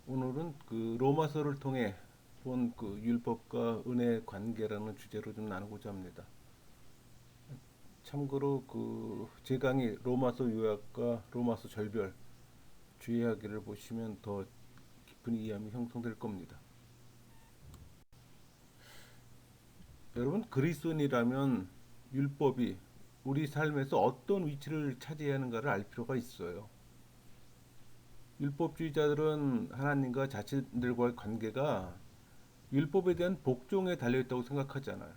오늘은 그 로마서를 통해 본 그 율법과 은혜의 관계라는 주제로 좀 나누고자 합니다. 참고로 그 제 강의 로마서 요약과 로마서 절별 주의하기를 보시면 더 깊은 이해함이 형성될 겁니다. 여러분, 그리스도인이라면 율법이 우리 삶에서 어떤 위치를 차지해야 하는가를 알 필요가 있어요. 율법주의자들은 하나님과 자신들과의 관계가 율법에 대한 복종에 달려있다고 생각하잖아요.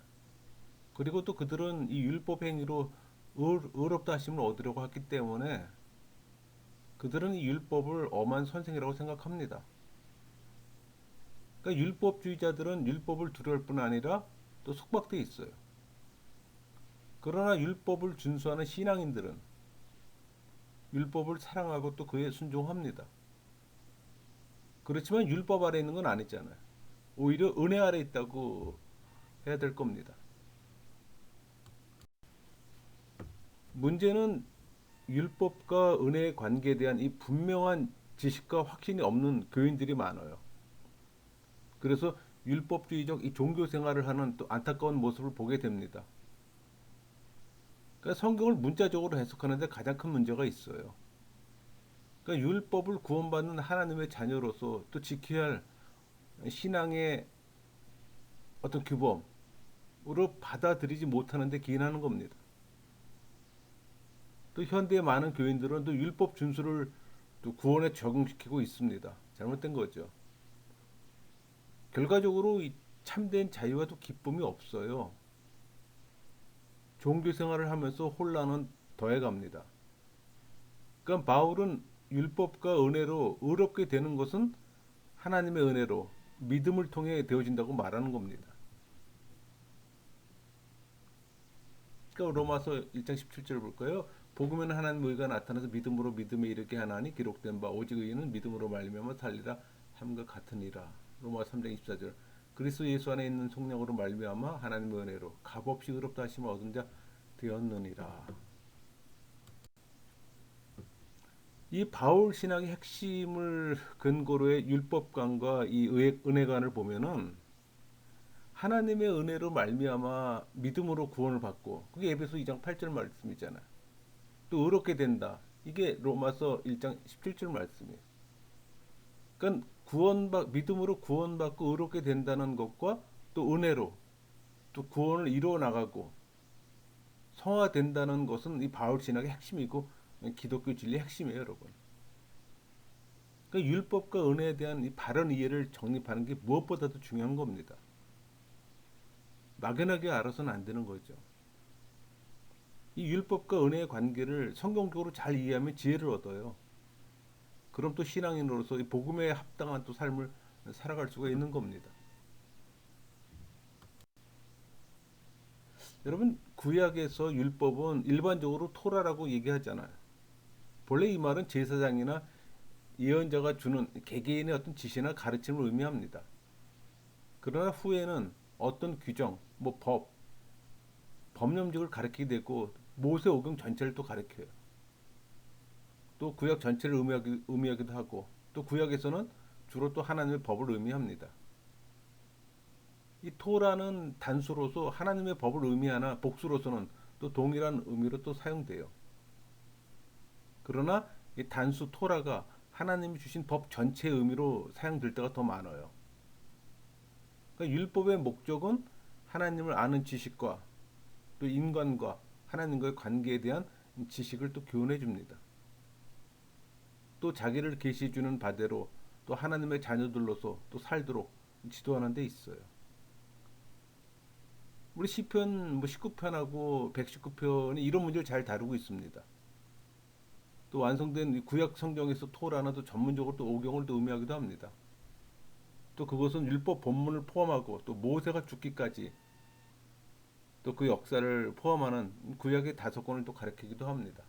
그리고 또 그들은 이 율법 행위로 의롭다 하심을 얻으려고 했기 때문에 그들은 이 율법을 엄한 선생이라고 생각합니다. 그러니까 율법주의자들은 율법을 두려울 뿐 아니라 또 속박돼 있어요. 그러나 율법을 준수하는 신앙인들은 율법을 사랑하고 또 그에 순종합니다. 그렇지만 율법 아래 있는 건 아니잖아요. 오히려 은혜 아래 있다고 해야 될 겁니다. 문제는 율법과 은혜의 관계에 대한 이 분명한 지식과 확신이 없는 교인들이 많아요. 그래서 율법주의적 이 종교 생활을 하는 또 안타까운 모습을 보게 됩니다. 그러니까 성경을 문자적으로 해석하는데 가장 큰 문제가 있어요. 그러니까 율법을 구원받는 하나님의 자녀로서 또 지켜야 할 신앙의 어떤 규범으로 받아들이지 못하는 데 기인하는 겁니다. 또 현대의 많은 교인들은 또 율법 준수를 또 구원에 적용시키고 있습니다. 잘못된 거죠. 결과적으로 이 참된 자유와 도 기쁨이 없어요. 종교 생활을 하면서 혼란은 더해갑니다. 그러니까 바울은 율법과 은혜로 의롭게 되는 것은 하나님의 은혜로 믿음을 통해 되어진다고 말하는 겁니다. 그러니까 로마서 1장 17절 볼까요? 복음에는 하나님의 의가 나타나서 믿음으로 믿음에 이르게 하나니 기록된 바 오직 의인은 믿음으로 말미암아 살리라 함과 같으니라. 로마 3장 24절. 그리스도 예수 안에 있는 속량으로 말미암아 하나님의 은혜로 값없이 의롭다 하심을 얻은 자 되었느니라. 이 바울 신학의 핵심을 근거로 해 율법관과 이 은혜관을 보면은 하나님의 은혜로 말미암아 믿음으로 구원을 받고 그게 에베소 2장 8절 말씀이잖아요. 또 의롭게 된다. 이게 로마서 1장 17절 말씀이에요. 그러니까 믿음으로 구원받고 의롭게 된다는 것과 또 은혜로 또 구원을 이루어 나가고 성화된다는 것은 이 바울 신학의 핵심이고 기독교 진리의 핵심이에요, 여러분. 그러니까 율법과 은혜에 대한 이 바른 이해를 정립하는 게 무엇보다도 중요한 겁니다. 막연하게 알아서는 안 되는 거죠. 이 율법과 은혜의 관계를 성경적으로 잘 이해하면 지혜를 얻어요. 그럼 또 신앙인으로서 이 복음에 합당한 또 삶을 살아갈 수가 있는 겁니다. 여러분, 구약에서 율법은 일반적으로 토라라고 얘기하잖아요. 본래 이 말은 제사장이나 예언자가 주는 개개인의 어떤 지시나 가르침을 의미합니다. 그러나 후에는 어떤 규정, 법령직을 가리키게 되고 모세 오경 전체를 또 가리켜요. 또 구약 전체를 의미하기도 하고 또 구약에서는 주로 또 하나님의 법을 의미합니다. 이 토라는 단수로서 하나님의 법을 의미하나 복수로서는 또 동일한 의미로 또 사용돼요. 그러나 이 단수 토라가 하나님이 주신 법 전체의 의미로 사용될 때가 더 많아요. 그러니까 율법의 목적은 하나님을 아는 지식과 또 인간과 하나님과의 관계에 대한 지식을 또 교훈해 줍니다. 또 자기를 계시해 주는 바대로 또 하나님의 자녀들로서 또 살도록 지도하는 데 있어요. 우리 시편 19편하고 119편이 이런 문제를 잘 다루고 있습니다. 또 완성된 구약 성경에서 토라는 또 전문적으로 또 오경을 또 의미하기도 합니다. 또 그것은 율법 본문을 포함하고 또 모세가 죽기까지 또 그 역사를 포함하는 구약의 5권을 또 가리키기도 합니다.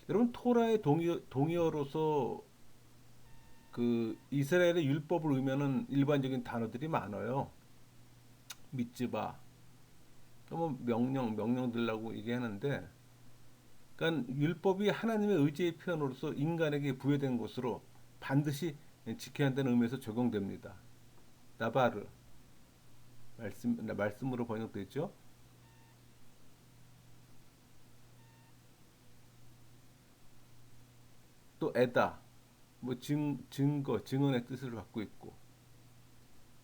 여러분, 토라의 동의어로서 그 이스라엘의 율법을 의미하는 일반적인 단어들이 많아요. 미tz바, 뭐 명령들라고 얘기하는데 그러니까 율법이 하나님의 의지의 표현으로서 인간에게 부여된 것으로 반드시 지켜야 한다는 의미에서 적용됩니다. 나바르 말씀으로 번역되죠. 또 에다 뭐 증거 증언의 뜻을 갖고 있고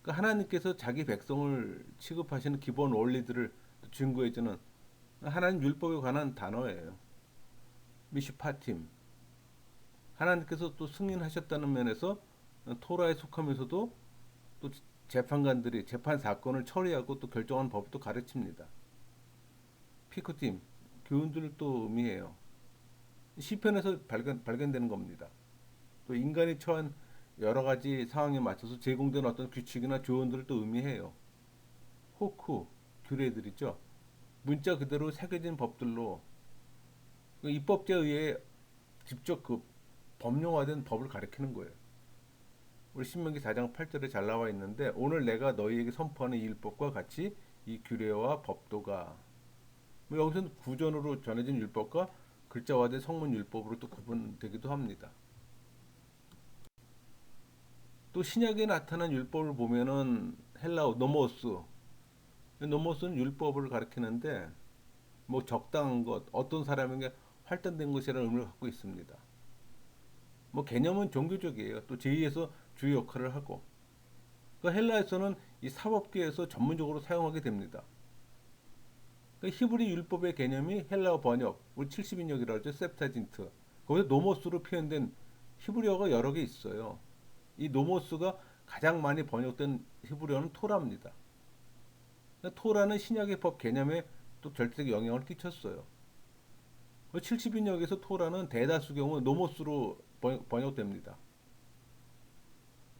그러니까 하나님께서 자기 백성을 취급하시는 기본 원리들을 증거해주는 하나님 율법에 관한 단어예요. 미슈파팀 하나님께서 또 승인하셨다는 면에서 토라에 속하면서도 또 재판관들이 재판 사건을 처리하고 또 결정한 법도 가르칩니다. 피크팀 교훈들을 또 의미해요. 시편에서 발견되는 겁니다. 또 인간이 처한 여러 가지 상황에 맞춰서 제공된 어떤 규칙이나 조언들을 또 의미해요. 호크 규례들이죠. 문자 그대로 새겨진 법들로 그 입법자에 의해 직접 그 법령화된 법을 가리키는 거예요. 우리 신명기 4장 8절에 잘 나와 있는데 오늘 내가 너희에게 선포하는 이 율법과 같이 이 규례와 법도가 뭐 여기서는 구전으로 전해진 율법과 글자화된 성문 율법으로 또 구분되기도 합니다. 또 신약에 나타난 율법을 보면은 헬라어 노모스는 율법을 가리키는데 뭐 적당한 것, 어떤 사람에게 활동된 것이라는 의미를 갖고 있습니다. 뭐 개념은 종교적이에요. 또 제2에서 주요 역할을 하고. 그 헬라에서는 이 사법계에서 전문적으로 사용하게 됩니다. 그 히브리 율법의 개념이 헬라어 번역, 우리 70인역이라고 하죠. sep타진트. 거기서 노모스로 표현된 히브리어가 여러 개 있어요. 이 노모스가 가장 많이 번역된 히브리어는 토라입니다. 토라는 신약의 법 개념에 또 절대적 영향을 끼쳤어요. 70인역에서 토라는 대다수 경우 노모스로 번역됩니다.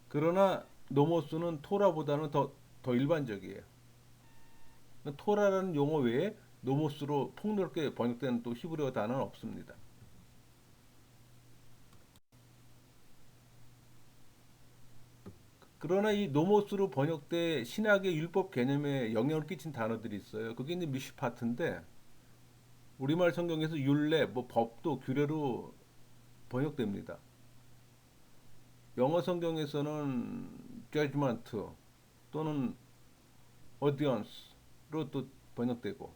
그러나 노모스는 토라보다는 더 일반적이에요. 토라라는 용어 외에 노모스로 폭넓게 번역된 또 히브리어 단어는 없습니다. 그러나 이 노모스로 번역돼 신학의 율법 개념에 영향을 끼친 단어들이 있어요. 그게 이제 미슈파트인데 우리말 성경에서 율례, 뭐 법도 규례로 번역됩니다. 영어 성경에서는 judgment 또는 audience로 또 번역되고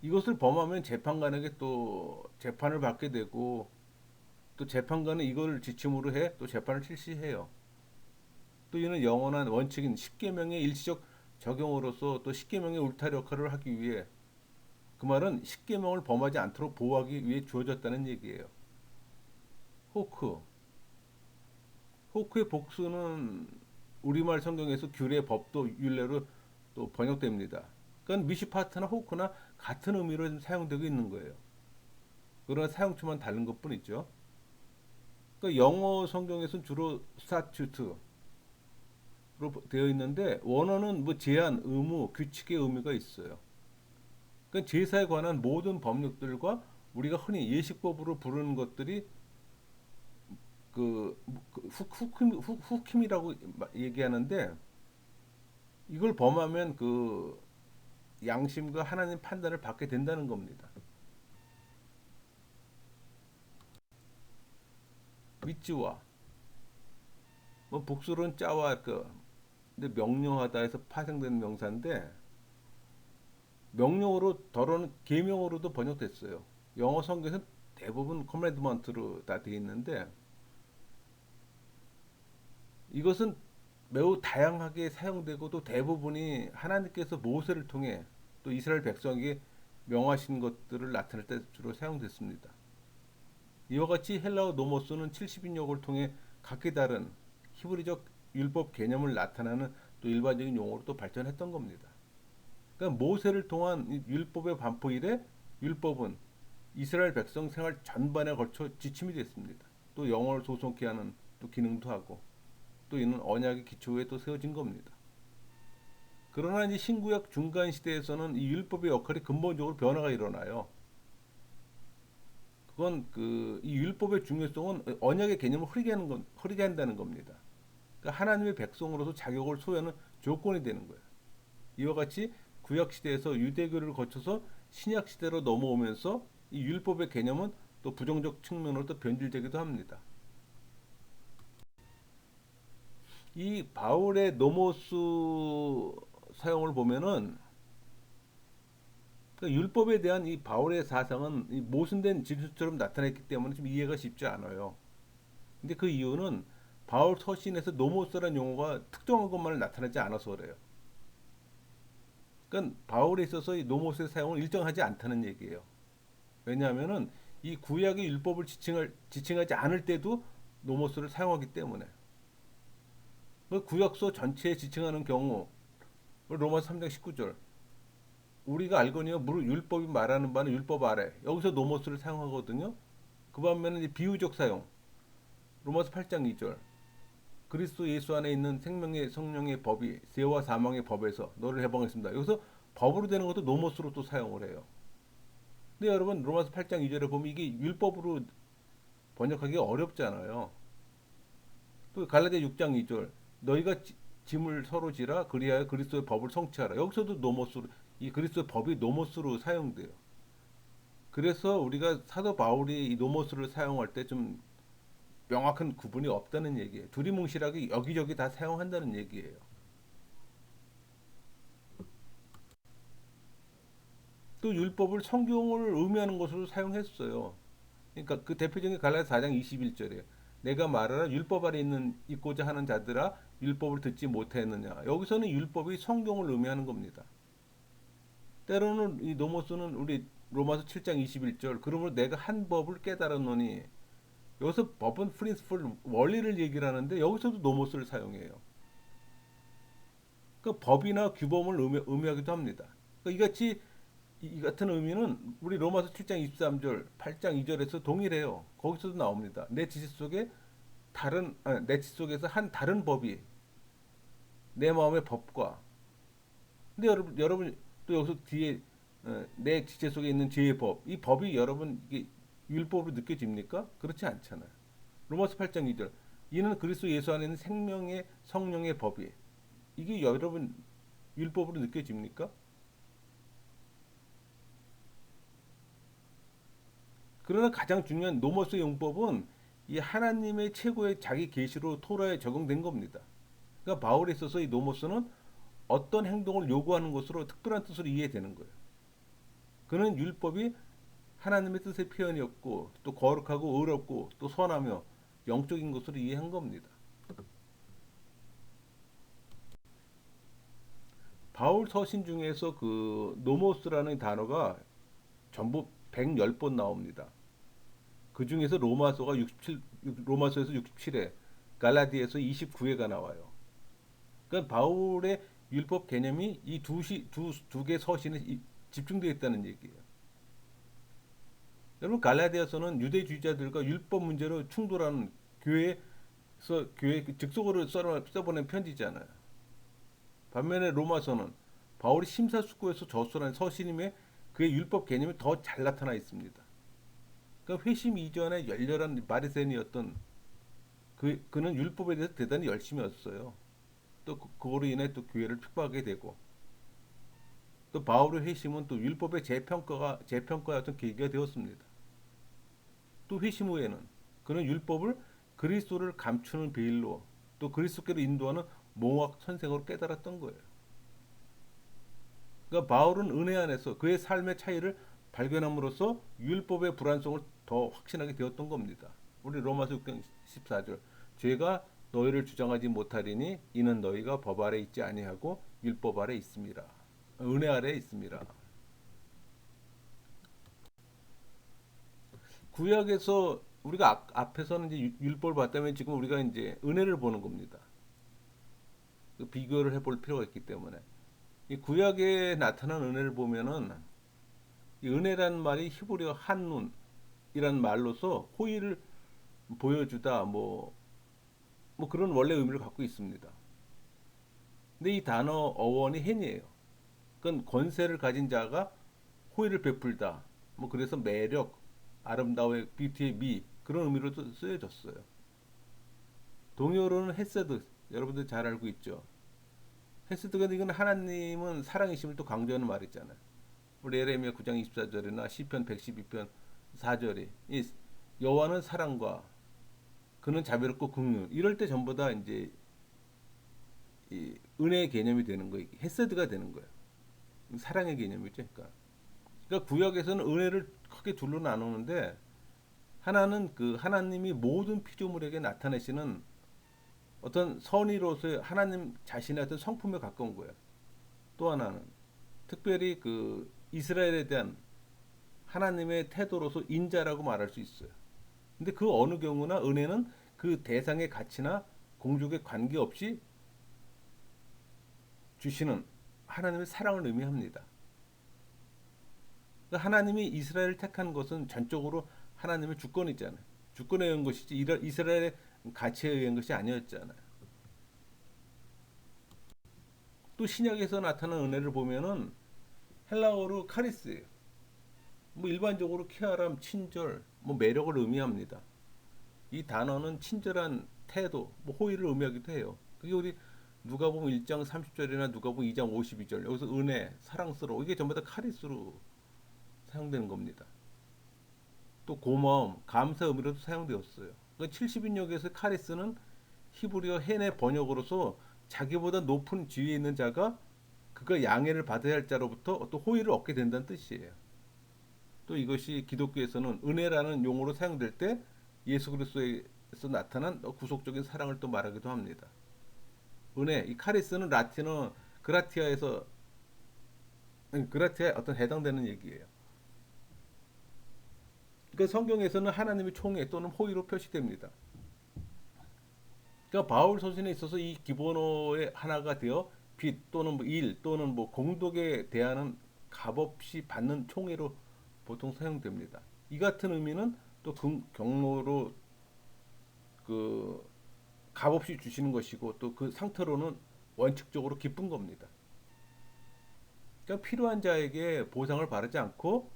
이것을 범하면 재판관에게 또 재판을 받게 되고 또 재판관은 이걸 지침으로 해 또 재판을 실시해요. 또 이는 영원한 원칙인 십계명의 일시적 적용으로서 또 십계명의 울타리 역할을 하기 위해 그 말은 십계명을 범하지 않도록 보호하기 위해 주어졌다는 얘기예요. 호크 호크의 복수는 우리말 성경에서 규례, 법도, 율례로 또 번역됩니다. 그건 미시파트나 호크나 같은 의미로 사용되고 있는 거예요. 그러나 사용처만 다른 것뿐이죠. 그러니까 영어 성경에서는 주로 스타튜트로 되어 있는데 원어는 뭐 제한, 의무, 규칙의 의미가 있어요. 그러니까 제사에 관한 모든 법률들과 우리가 흔히 예식법으로 부르는 것들이 후킴이라고 얘기하는데 이걸 범하면 그 양심과 하나님 판단을 받게 된다는 겁니다. 위치와 뭐 복수론 짜와 근데 명령하다에서 파생된 명사인데 명령어로 더러는 계명어로도 번역됐어요. 영어 성경에서 대부분 커맨드먼트로 다 되어 있는데 이것은 매우 다양하게 사용되고 또 대부분이 하나님께서 모세를 통해 또 이스라엘 백성에게 명하신 것들을 나타낼 때 주로 사용됐습니다. 이와 같이 헬라어 노모스는 70인역을 통해 각기 다른 히브리적 율법 개념을 나타내는 또 일반적인 용어로 또 발전했던 겁니다. 그러니까 모세를 통한 율법의 반포 이래 율법은 이스라엘 백성 생활 전반에 걸쳐 지침이 됐습니다. 또 영혼을 소송케 하는 또 기능도 하고 또 이는 언약의 기초에 또 세워진 겁니다. 그러나 이제 신구약 중간 시대에서는 이 율법의 역할이 근본적으로 변화가 일어나요. 그건 이 율법의 중요성은 언약의 개념을 흐리게 한다는 겁니다. 그러니까 하나님의 백성으로서 자격을 소유하는 조건이 되는 거예요. 이와 같이 구약 시대에서 유대교를 거쳐서 신약 시대로 넘어오면서 이 율법의 개념은 또 부정적 측면으로 또 변질되기도 합니다. 이 바울의 노모스 사용을 보면은 그 율법에 대한 이 바울의 사상은 이 모순된 진술처럼 나타냈기 때문에 좀 이해가 쉽지 않아요. 근데 그 이유는 바울 서신에서 노모스라는 용어가 특정한 것만을 나타내지 않아서 그래요. 그러니까 바울에 있어서 이 노모스의 사용을 일정하지 않다는 얘기예요. 왜냐하면은 이 구약의 율법을 지칭하지 않을 때도 노모스를 사용하기 때문에 그 구약서 전체에 지칭하는 경우 로마서 3장 19절 우리가 알거니와 무릇 율법이 말하는 바는 율법 아래 여기서 노모스를 사용하거든요. 그 반면에 비유적 사용 로마서 8장 2절 그리스도 예수 안에 있는 생명의 성령의 법이 죄와 사망의 법에서 너를 해방했습니다. 여기서 법으로 되는 것도 노모스로 또 사용을 해요. 근데 여러분 로마서 8장 2절에 보면 이게 율법으로 번역하기 어렵잖아요. 또 갈라디아 6장 2절 너희가 짐을 서로 지라 그리하여 그리스도의 법을 성취하라. 여기서도 노모스로 이 그리스도의 법이 노모스로 사용돼요. 그래서 우리가 사도 바울이 이 노모스를 사용할 때 좀 명확한 구분이 없다는 얘기예요. 두리뭉실하게 여기저기 다 사용한다는 얘기예요. 또 율법을 성경을 의미하는 것으로 사용했어요. 그러니까 그 대표적인 갈라디아 4장 21절이에요. 내가 말하라 율법 아래 있고자 하는 자들아 율법을 듣지 못했느냐. 여기서는 율법이 성경을 의미하는 겁니다. 때로는 이 노모스는 우리 로마서 7장 21절 그러므로 내가 한 법을 깨달았노니 여기서 법은 프린스플 원리를 얘기를 하는데 여기서도 노모스를 사용해요. 그 법이나 규범을 의미하기도 합니다. 그러니까 이같이 이 같은 의미는 우리 로마서 7장 23절, 8장 2절에서 동일해요. 거기서도 나옵니다. 내 지 속에서 한 다른 법이 내 마음의 법과 근데 여러분 또 여기서 뒤에 내 지체 속에 있는 죄의 법, 이 법이 여러분 이게 율법으로 느껴집니까? 그렇지 않잖아요. 로마서 8장 2절. 이는 그리스도 예수 안에 있는 생명의 성령의 법이 이게 여러분 율법으로 느껴집니까? 그러나 가장 중요한 노모스 용법은 이 하나님의 최고의 자기 계시로 토라에 적용된 겁니다. 그러니까 바울에 있어서 이 노모스는 어떤 행동을 요구하는 것으로 특별한 뜻으로 이해되는 거예요. 그는 율법이 하나님의 뜻의 표현이었고 또 거룩하고 의롭고 또 선하며 영적인 것으로 이해한 겁니다. 바울 서신 중에서 그 노모스라는 단어가 전부 110번 나옵니다. 그 중에서 로마서에서 67회, 갈라디아에서 29회가 나와요. 그러니까 바울의 율법 개념이 이 두 개 서신에 집중되어 있다는 얘기예요. 여러분 갈라디아서는 유대주의자들과 율법 문제로 충돌하는 교회 즉석으로 써보낸 편지잖아요. 반면에 로마서는 바울이 심사숙고해서 저술한 서신임에 그의 율법 개념이 더 잘 나타나 있습니다. 그러니까 회심 이전에 열렬한 바리새인이었던 그는 율법에 대해서 대단히 열심히 했어요. 또 그거로 인해 또 교회를 핍박하게 되고 또 바울의 회심은 또 율법의 재평가였던 계기가 되었습니다. 또 회심 후에는 그는 율법을 그리스도를 감추는 베일로 또 그리스도께로 인도하는 몽학 선생으로 깨달았던 거예요. 그러니까 바울은 은혜 안에서 그의 삶의 차이를 발견함으로써 율법의 불안성을 더 확신하게 되었던 겁니다. 우리 로마서 6장 14절 죄가 너희를 주장하지 못하리니 이는 너희가 법 아래 있지 아니하고 율법 아래 있습니다. 은혜 아래 있습니다. 구약에서 우리가 앞에서는 이제 율법을 봤다면 지금 우리가 이제 은혜를 보는 겁니다. 그 비교를 해볼 필요가 있기 때문에 이 구약에 나타난 은혜를 보면은 이 은혜란 말이 히브리어 한눈이란 말로서 호의를 보여주다 뭐 그런 원래 의미를 갖고 있습니다. 근데 이 단어 어원이 hen이에요. 그건 권세를 가진 자가 호의를 베풀다. 뭐 그래서 매력, 아름다움의 뷰티의 미 그런 의미로 쓰여졌어요. 동요로는 헤세드 여러분들 잘 알고 있죠. 헤세드가 이건 하나님은 사랑이심을 또 강조하는 말이잖아요. 우리 에레미야 9장 24절이나 시편 112편 4절이 이 여호와는 사랑과 그는 자비롭고 긍휼 이럴 때 전부 다 이제 이 은혜의 개념이 되는 거예요. 헤세드가 되는 거예요. 사랑의 개념이죠. 그러니까 구약에서는 은혜를 크게 둘로 나누는데 하나는 그 하나님이 모든 피조물에게 나타내시는 어떤 선의로서의 하나님 자신의 어떤 성품에 가까운 거예요. 또 하나는 특별히 그 이스라엘에 대한 하나님의 태도로서 인자라고 말할 수 있어요. 근데 그 어느 경우나 은혜는 그 대상의 가치나 공족의 관계없이 주시는 하나님의 사랑을 의미합니다. 그러니까 하나님이 이스라엘을 택한 것은 전적으로 하나님의 주권이잖아요. 주권에 의한 것이지 이스라엘의 가치에 의한 것이 아니었잖아요. 또 신약에서 나타난 은혜를 보면은 헬라어로 카리스예요. 뭐 일반적으로 케아람, 친절, 뭐 매력을 의미합니다. 이 단어는 친절한 태도, 뭐 호의를 의미하기도 해요. 그게 우리 누가복음 1장 30절이나 누가복음 2장 52절 여기서 은혜, 사랑스러워 이게 전부 다 카리스로 사용되는 겁니다. 또 고마움, 감사 의미로도 사용되었어요. 그러니까 70인역에서 카리스는 히브리어 헨의 번역으로서 자기보다 높은 지위에 있는 자가 그가 양해를 받아야 할 자로부터 또 호의를 얻게 된다는 뜻이에요. 또 이것이 기독교에서는 은혜라는 용어로 사용될 때 예수 그리스도에서 나타난 구속적인 사랑을 또 말하기도 합니다. 은혜, 이 카리스는 라틴어 그라티아에서 그라티아에 어떤 해당되는 얘기예요. 그러니까 성경에서는 하나님의 총애 또는 호의로 표시됩니다. 그러니까 바울 서신에 있어서 이 기본어의 하나가 되어 빚 또는 뭐 일 또는 뭐 공덕에 대하는 값없이 받는 총애로 보통 사용됩니다. 이 같은 의미는 또 경로로 그 값없이 주시는 것이고 또 그 상태로는 원칙적으로 기쁜 겁니다. 그러니까 필요한 자에게 보상을 바라지 않고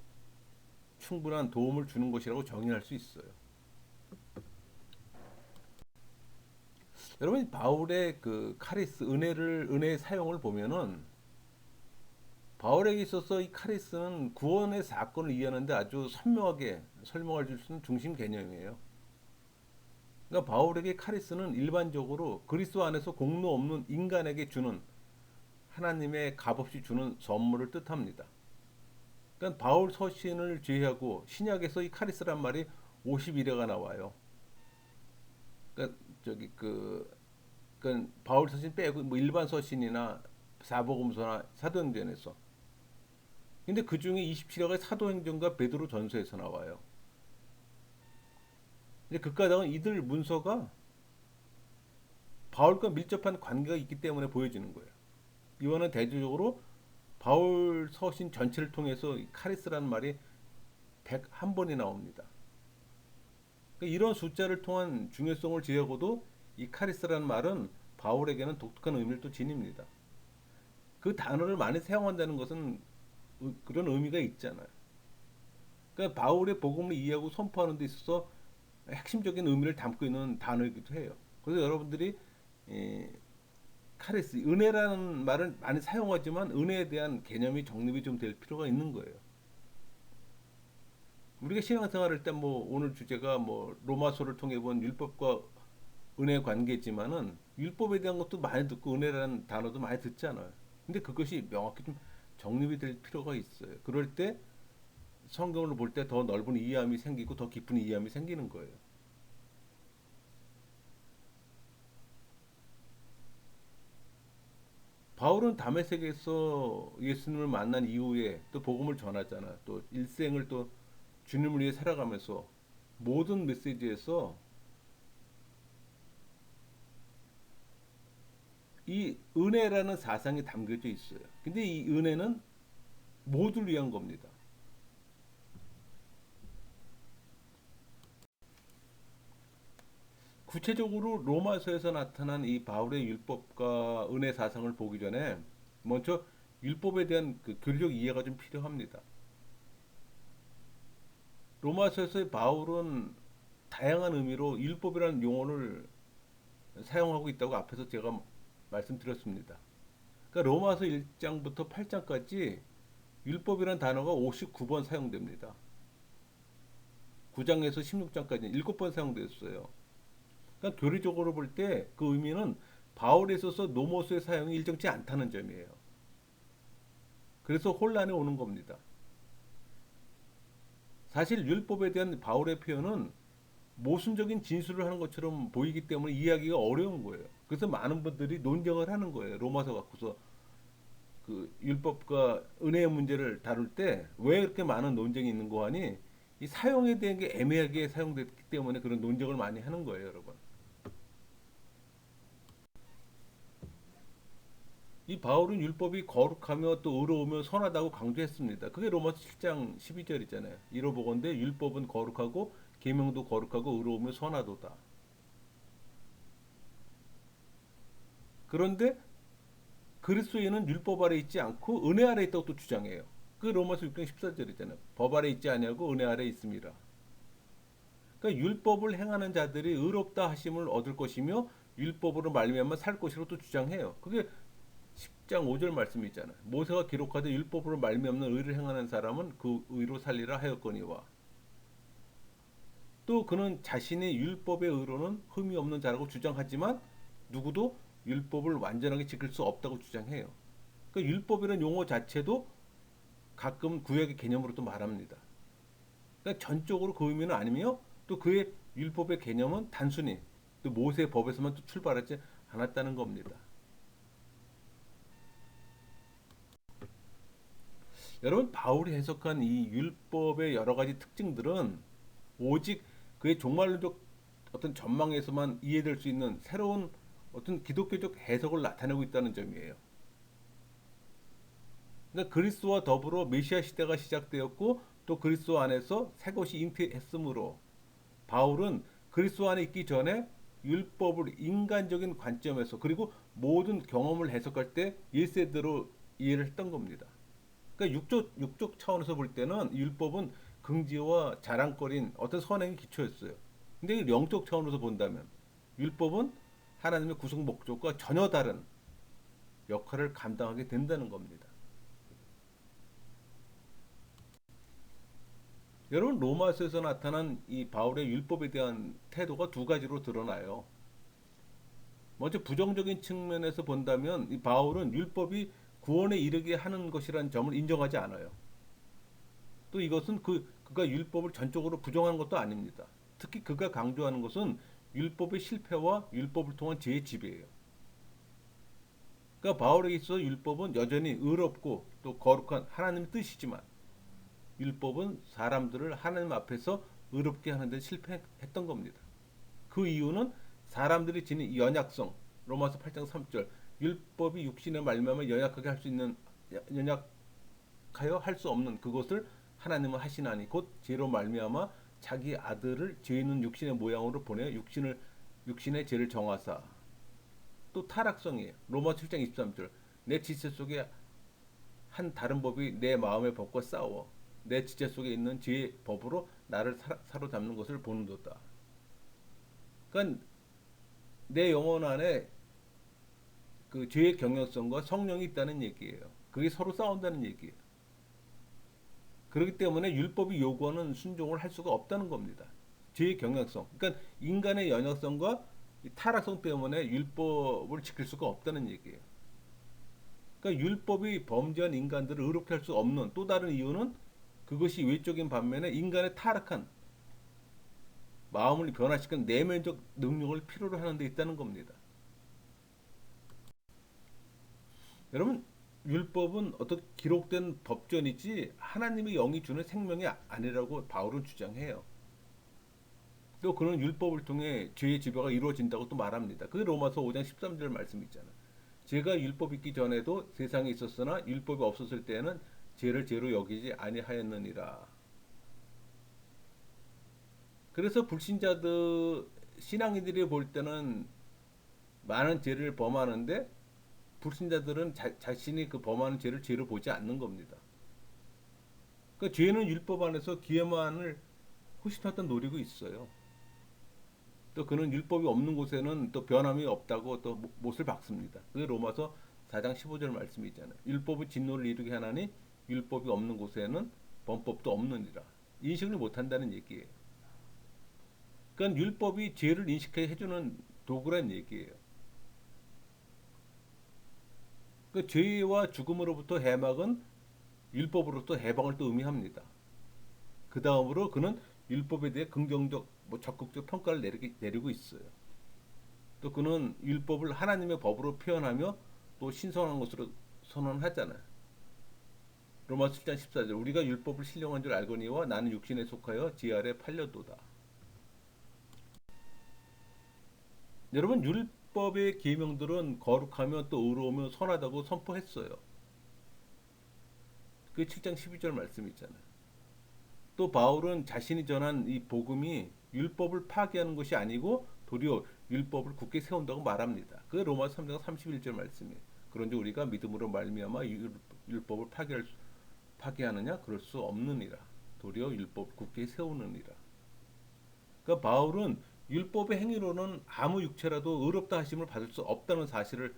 충분한 도움을 주는 것이라고 정의할 수 있어요. 여러분 바울의 그 카리스 은혜의 사용을 보면은 바울에게 있어서 이 카리스는 구원의 사건을 이해하는데 아주 선명하게 설명할 수 있는 중심 개념이에요. 그러니까 바울에게 카리스는 일반적으로 그리스도 안에서 공로 없는 인간에게 주는 하나님의 값없이 주는 선물을 뜻합니다. 그러니까 바울 서신을 제외하고 신약에서 이 카리스란 말이 51회가 나와요. 그러니까 저기 그러니까 바울 서신 빼고 뭐 일반 서신이나 사복음서나 사도행전에서 근데 그 중에 27회가 사도행전과 베드로 전서에서 나와요. 근데 극가당은 이들 문서가 바울과 밀접한 관계가 있기 때문에 보여지는 거예요. 이거는 대조적으로 바울 서신 전체를 통해서 카리스라는 말이 101번이 나옵니다. 그러니까 이런 숫자를 통한 중요성을 제하고도 이 카리스라는 말은 바울에게는 독특한 의미를 또 지닙니다. 그 단어를 많이 사용한다는 것은 그런 의미가 있잖아요. 그러니까 바울의 복음을 이해하고 선포하는 데 있어서 핵심적인 의미를 담고 있는 단어이기도 해요. 그래서 여러분들이 카리스, 은혜라는 말을 많이 사용하지만 은혜에 대한 개념이 정립이 좀 될 필요가 있는 거예요. 우리가 신앙생활할 때 뭐 오늘 주제가 뭐 로마서를 통해 본 율법과 은혜 관계지만은 율법에 대한 것도 많이 듣고 은혜라는 단어도 많이 듣잖아요. 근데 그것이 명확히 좀 정립이 될 필요가 있어요. 그럴 때 성경을 볼 때 더 넓은 이해함이 생기고 더 깊은 이해함이 생기는 거예요. 바울은 다메섹에서 예수님을 만난 이후에 또 복음을 전하잖아. 또 일생을 또 주님을 위해 살아가면서 모든 메시지에서 이 은혜라는 사상이 담겨져 있어요. 근데 이 은혜는 모두를 위한 겁니다. 구체적으로 로마서에서 나타난 이 바울의 율법과 은혜 사상을 보기 전에 먼저 율법에 대한 그 교리적 이해가 좀 필요합니다. 로마서에서의 바울은 다양한 의미로 율법이라는 용어를 사용하고 있다고 앞에서 제가 말씀드렸습니다. 그러니까 로마서 1장부터 8장까지 율법이라는 단어가 59번 사용됩니다. 9장에서 16장까지 7번 사용됐어요. 그러니까 교리적으로 볼 때 그 의미는 바울에 있어서 노모스의 사용이 일정치 않다는 점이에요. 그래서 혼란이 오는 겁니다. 사실 율법에 대한 바울의 표현은 모순적인 진술을 하는 것처럼 보이기 때문에 이해하기가 어려운 거예요. 그래서 많은 분들이 논쟁을 하는 거예요. 로마서 갖고서 그 율법과 은혜의 문제를 다룰 때 왜 이렇게 많은 논쟁이 있는 거 하니 이 사용에 대한 게 애매하게 사용됐기 때문에 그런 논쟁을 많이 하는 거예요, 여러분. 이 바울은 율법이 거룩하며 또 의로우며 선하다고 강조했습니다. 그게 로마서 7장 12절이잖아요. 이로 보건대 율법은 거룩하고 계명도 거룩하고 의로우며 선하도다. 그런데 그리스도인은 율법 아래 있지 않고 은혜 아래 있다고 또 주장해요. 그 로마서 6장 14절이잖아요. 법 아래 있지 아니하고 은혜 아래 있습니다. 그러니까 율법을 행하는 자들이 의롭다 하심을 얻을 것이며 율법으로 말미암아 살 것이라고 또 주장해요. 그게 10장 5절 말씀이 있잖아요. 모세가 기록하되 율법으로 말미암는 의를 행하는 사람은 그 의로 살리라 하였거니와 또 그는 자신이 율법의 의로는 흠이 없는 자라고 주장하지만 누구도 율법을 완전하게 지킬 수 없다고 주장해요. 그러니까 율법이라는 용어 자체도 가끔 구약의 개념으로 또 말합니다. 그러니까 전적으로 그 의미는 아니며 또 그의 율법의 개념은 단순히 또 모세의 법에서만 또 출발하지 않았다는 겁니다. 여러분 바울이 해석한 이 율법의 여러 가지 특징들은 오직 그의 종말론적 어떤 전망에서만 이해될 수 있는 새로운 어떤 기독교적 해석을 나타내고 있다는 점이에요. 그러니까 그리스도와 더불어 메시아 시대가 시작되었고 또 그리스도 안에서 새 것이 잉태했으므로 바울은 그리스도 안에 있기 전에 율법을 인간적인 관점에서 그리고 모든 경험을 해석할 때 1세대로 이해를 했던 겁니다. 그러니까 육적 차원에서 볼 때는 율법은 긍지와 자랑거리인 어떤 선행의 기초였어요. 근데 영적 차원에서 본다면 율법은 하나님의 구성 목적과 전혀 다른 역할을 감당하게 된다는 겁니다. 여러분 로마서에서 나타난 이 바울의 율법에 대한 태도가 두 가지로 드러나요. 먼저 부정적인 측면에서 본다면 이 바울은 율법이 구원에 이르게 하는 것이라는 점을 인정하지 않아요. 또 이것은 그가 율법을 전적으로 부정하는 것도 아닙니다. 특히 그가 강조하는 것은 율법의 실패와 율법을 통한 죄의 지배예요. 그러니까 바울에게 있어서 율법은 여전히 의롭고 또 거룩한 하나님의 뜻이지만 율법은 사람들을 하나님 앞에서 의롭게 하는 데 실패했던 겁니다. 그 이유는 사람들이 지닌 연약성, 로마서 8장 3절, 율법이 육신의 말미암아 연약하게 할 수 있는 연약하여 할 수 없는 그것을 하나님은 하시나니 곧 죄로 말미암아 자기 아들을 죄 있는 육신의 모양으로 보내 육신의 죄를 정하사. 또 타락성이에요. 로마 7장 23절. 내 지체 속에 한 다른 법이 내 마음의 법과 싸워 내 지체 속에 있는 죄의 법으로 나를 사로잡는 것을 보는도다. 그러니까 내 영혼 안에 그 죄의 경향성과 성령이 있다는 얘기예요. 그게 서로 싸운다는 얘기예요. 그렇기 때문에 율법이 요구하는 순종을 할 수가 없다는 겁니다. 죄의 경향성. 그러니까 인간의 연약성과 타락성 때문에 율법을 지킬 수가 없다는 얘기예요. 그러니까 율법이 범죄한 인간들을 의롭게 할 수 없는 또 다른 이유는 그것이 외적인 반면에 인간의 타락한 마음을 변화시키는 내면적 능력을 필요로 하는 데 있다는 겁니다. 여러분 율법은 어떤 기록된 법전이지 하나님의 영이 주는 생명이 아니라고 바울은 주장해요. 또 그는 율법을 통해 죄의 지배가 이루어진다고 또 말합니다. 그게 로마서 5장 13절 말씀 있잖아요. 죄가 율법 있기 전에도 세상에 있었으나 율법이 없었을 때에는 죄를 죄로 여기지 아니하였느니라. 그래서 불신자들 신앙인들이 볼 때는 많은 죄를 범하는데 불신자들은 자신이 그 범하는 죄를 죄로 보지 않는 겁니다. 그러니까 죄는 율법 안에서 기회만을 호신하던 노리고 있어요. 또 그는 율법이 없는 곳에는 또 변함이 없다고 또 못을 박습니다. 그게 로마서 4장 15절 말씀이 있잖아요. 율법이 진노를 이루게 하나니 율법이 없는 곳에는 범법도 없느니라. 인식을 못한다는 얘기예요. 그러니까 율법이 죄를 인식하게 해주는 도구란 얘기예요. 그 죄와 죽음으로부터 해막은 율법으로부터 해방을 또 의미합니다. 그 다음으로 그는 율법에 대해 긍정적, 적극적 평가를 내리고 있어요. 또 그는 율법을 하나님의 법으로 표현하며 또 신성한 것으로 선언하잖아요. 로마서 7장 14절 우리가 율법을 신령한 줄 알거니와 나는 육신에 속하여 지 아래 팔려도다. 여러분 율법의 계명들은 거룩하며 또 의로우며 선하다고 선포했어요. 그 7장 12절 말씀 있잖아요. 또 바울은 자신이 전한 이 복음이 율법을 파괴하는 것이 아니고 도리어 율법을 굳게 세운다고 말합니다. 그 로마서 3장 31절 말씀이에요. 그런데 우리가 믿음으로 말미암아 율법을 파괴하느냐 그럴 수 없느니라. 도리어 율법 굳게 세우느니라. 그러니까 바울은 율법의 행위로는 아무 육체라도 의롭다 하심을 받을 수 없다는 사실을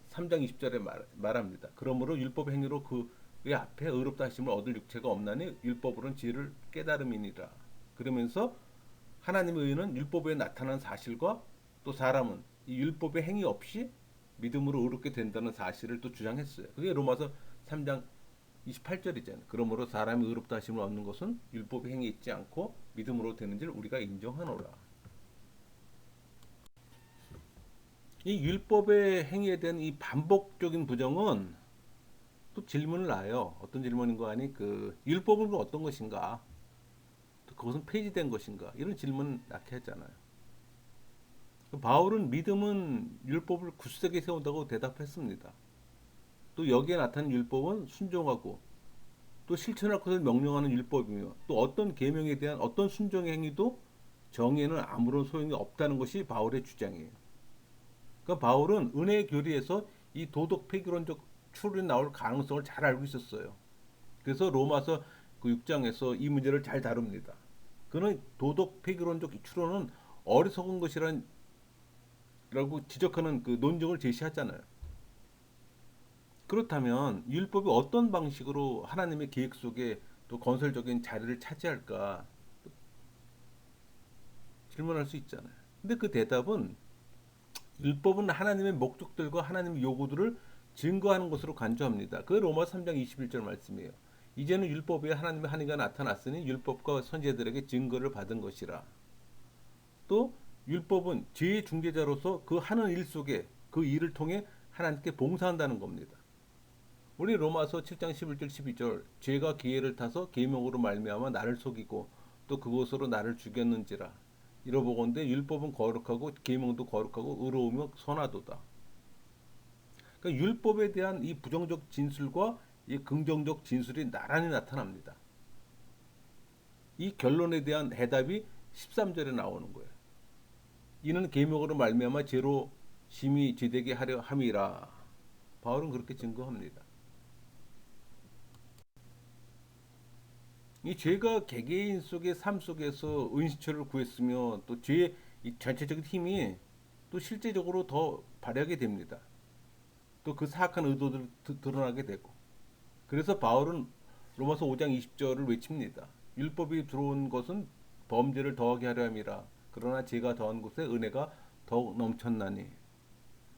3장 20절에 말합니다. 그러므로 율법의 행위로 그의 앞에 의롭다 하심을 얻을 육체가 없나니 율법으로는 지혜를 깨달음이니라. 그러면서 하나님의 의는 율법에 나타난 사실과 또 사람은 이 율법의 행위 없이 믿음으로 의롭게 된다는 사실을 또 주장했어요. 그게 로마서 3장 28절이잖아요. 그러므로 사람이 의롭다 하심을 얻는 것은 율법의 행위 있지 않고 믿음으로 되는지를 우리가 인정하노라. 이 율법의 행위에 대한 이 반복적인 부정은 또 질문을 놔요. 어떤 질문인 거 아니? 그 율법은 어떤 것인가? 또 그것은 폐지된 것인가? 이런 질문 낳게 했잖아요. 바울은 믿음은 율법을 굳세게 세운다고 대답했습니다. 또 여기에 나타난 율법은 순종하고 또 실천할 것을 명령하는 율법이며 또 어떤 계명에 대한 어떤 순종 행위도 정의에는 아무런 소용이 없다는 것이 바울의 주장이에요. 그러니까 바울은 은혜의 교리에서 이 도덕 폐기론적 추론이 나올 가능성을 잘 알고 있었어요. 그래서 로마서 그 6장에서 이 문제를 잘 다룹니다. 그는 도덕 폐기론적 추론은 어리석은 것이라고 지적하는 그 논증을 제시하잖아요. 그렇다면 율법이 어떤 방식으로 하나님의 계획 속에 또 건설적인 자리를 차지할까 질문할 수 있잖아요. 근데 그 대답은 율법은 하나님의 목적들과 하나님의 요구들을 증거하는 것으로 간주합니다. 그 로마 3장 21절 말씀이에요. 이제는 율법에 하나님의 한의가 나타났으니 율법과 선지자들에게 증거를 받은 것이라. 또 율법은 죄의 중재자로서 그 하는 일 속에 그 일을 통해 하나님께 봉사한다는 겁니다. 우리 로마서 7장 11절 12절 죄가 기회를 타서 계명으로 말미암아 나를 속이고 또 그것으로 나를 죽였는지라 이러보건대 율법은 거룩하고 계명도 거룩하고 의로우며 선하도다. 그러니까 율법에 대한 이 부정적 진술과 이 긍정적 진술이 나란히 나타납니다. 이 결론에 대한 해답이 13절에 나오는 거예요. 이는 계명으로 말미암아 죄로 심히 죄되게 하려 함이라. 바울은 그렇게 증거합니다. 이 죄가 개개인 속의 삶 속에서 은신처를 구했으며 또 죄의 이 전체적인 힘이 또 실제적으로 더 발휘하게 됩니다. 또 그 사악한 의도들이 드러나게 되고 그래서 바울은 로마서 5장 20절을 외칩니다. 율법이 들어온 것은 범죄를 더하게 하려 함이라. 그러나 죄가 더한 곳에 은혜가 더욱 넘쳤나니.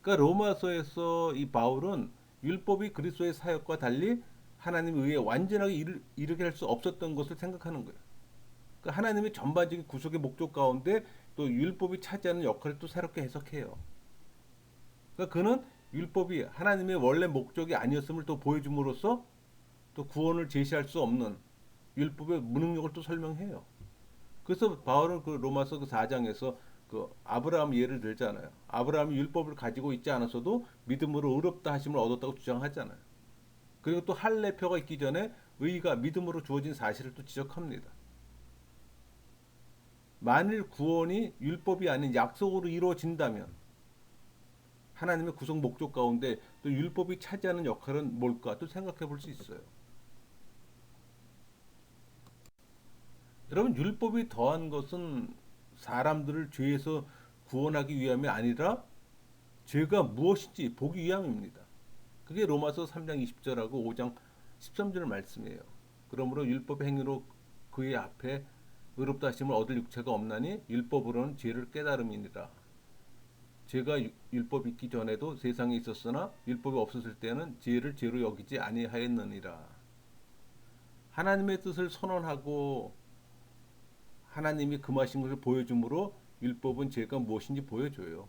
그러니까 로마서에서 이 바울은 율법이 그리스도의 사역과 달리 하나님의 의에 완전하게 이르게 할 수 없었던 것을 생각하는 거예요. 그러니까 하나님의 전반적인 구속의 목적 가운데 또 율법이 차지하는 역할을 또 새롭게 해석해요. 그러니까 그는 율법이 하나님의 원래 목적이 아니었음을 또 보여줌으로써 또 구원을 제시할 수 없는 율법의 무능력을 또 설명해요. 그래서 바울은 그 로마서 그 4장에서 그 아브라함 예를 들잖아요. 아브라함이 율법을 가지고 있지 않았어도 믿음으로 의롭다 하심을 얻었다고 주장하잖아요. 그리고 또 할례표가 있기 전에 의가 믿음으로 주어진 사실을 또 지적합니다. 만일 구원이 율법이 아닌 약속으로 이루어진다면 하나님의 구속 목적 가운데 또 율법이 차지하는 역할은 뭘까 또 생각해 볼 수 있어요. 여러분 율법이 더한 것은 사람들을 죄에서 구원하기 위함이 아니라 죄가 무엇인지 보기 위함입니다. 그게 로마서 3장 20절하고 5장 13절 말씀이에요. 그러므로 율법의 행위로 그의 앞에 의롭다 하심을 얻을 육체가 없나니 율법으로는 죄를 깨달음이니라. 죄가 율법이 있기 전에도 세상에 있었으나 율법이 없었을 때는 죄를 죄로 여기지 아니하였느니라. 하나님의 뜻을 선언하고 하나님이 금하신 것을 보여줌으로 율법은 죄가 무엇인지 보여줘요.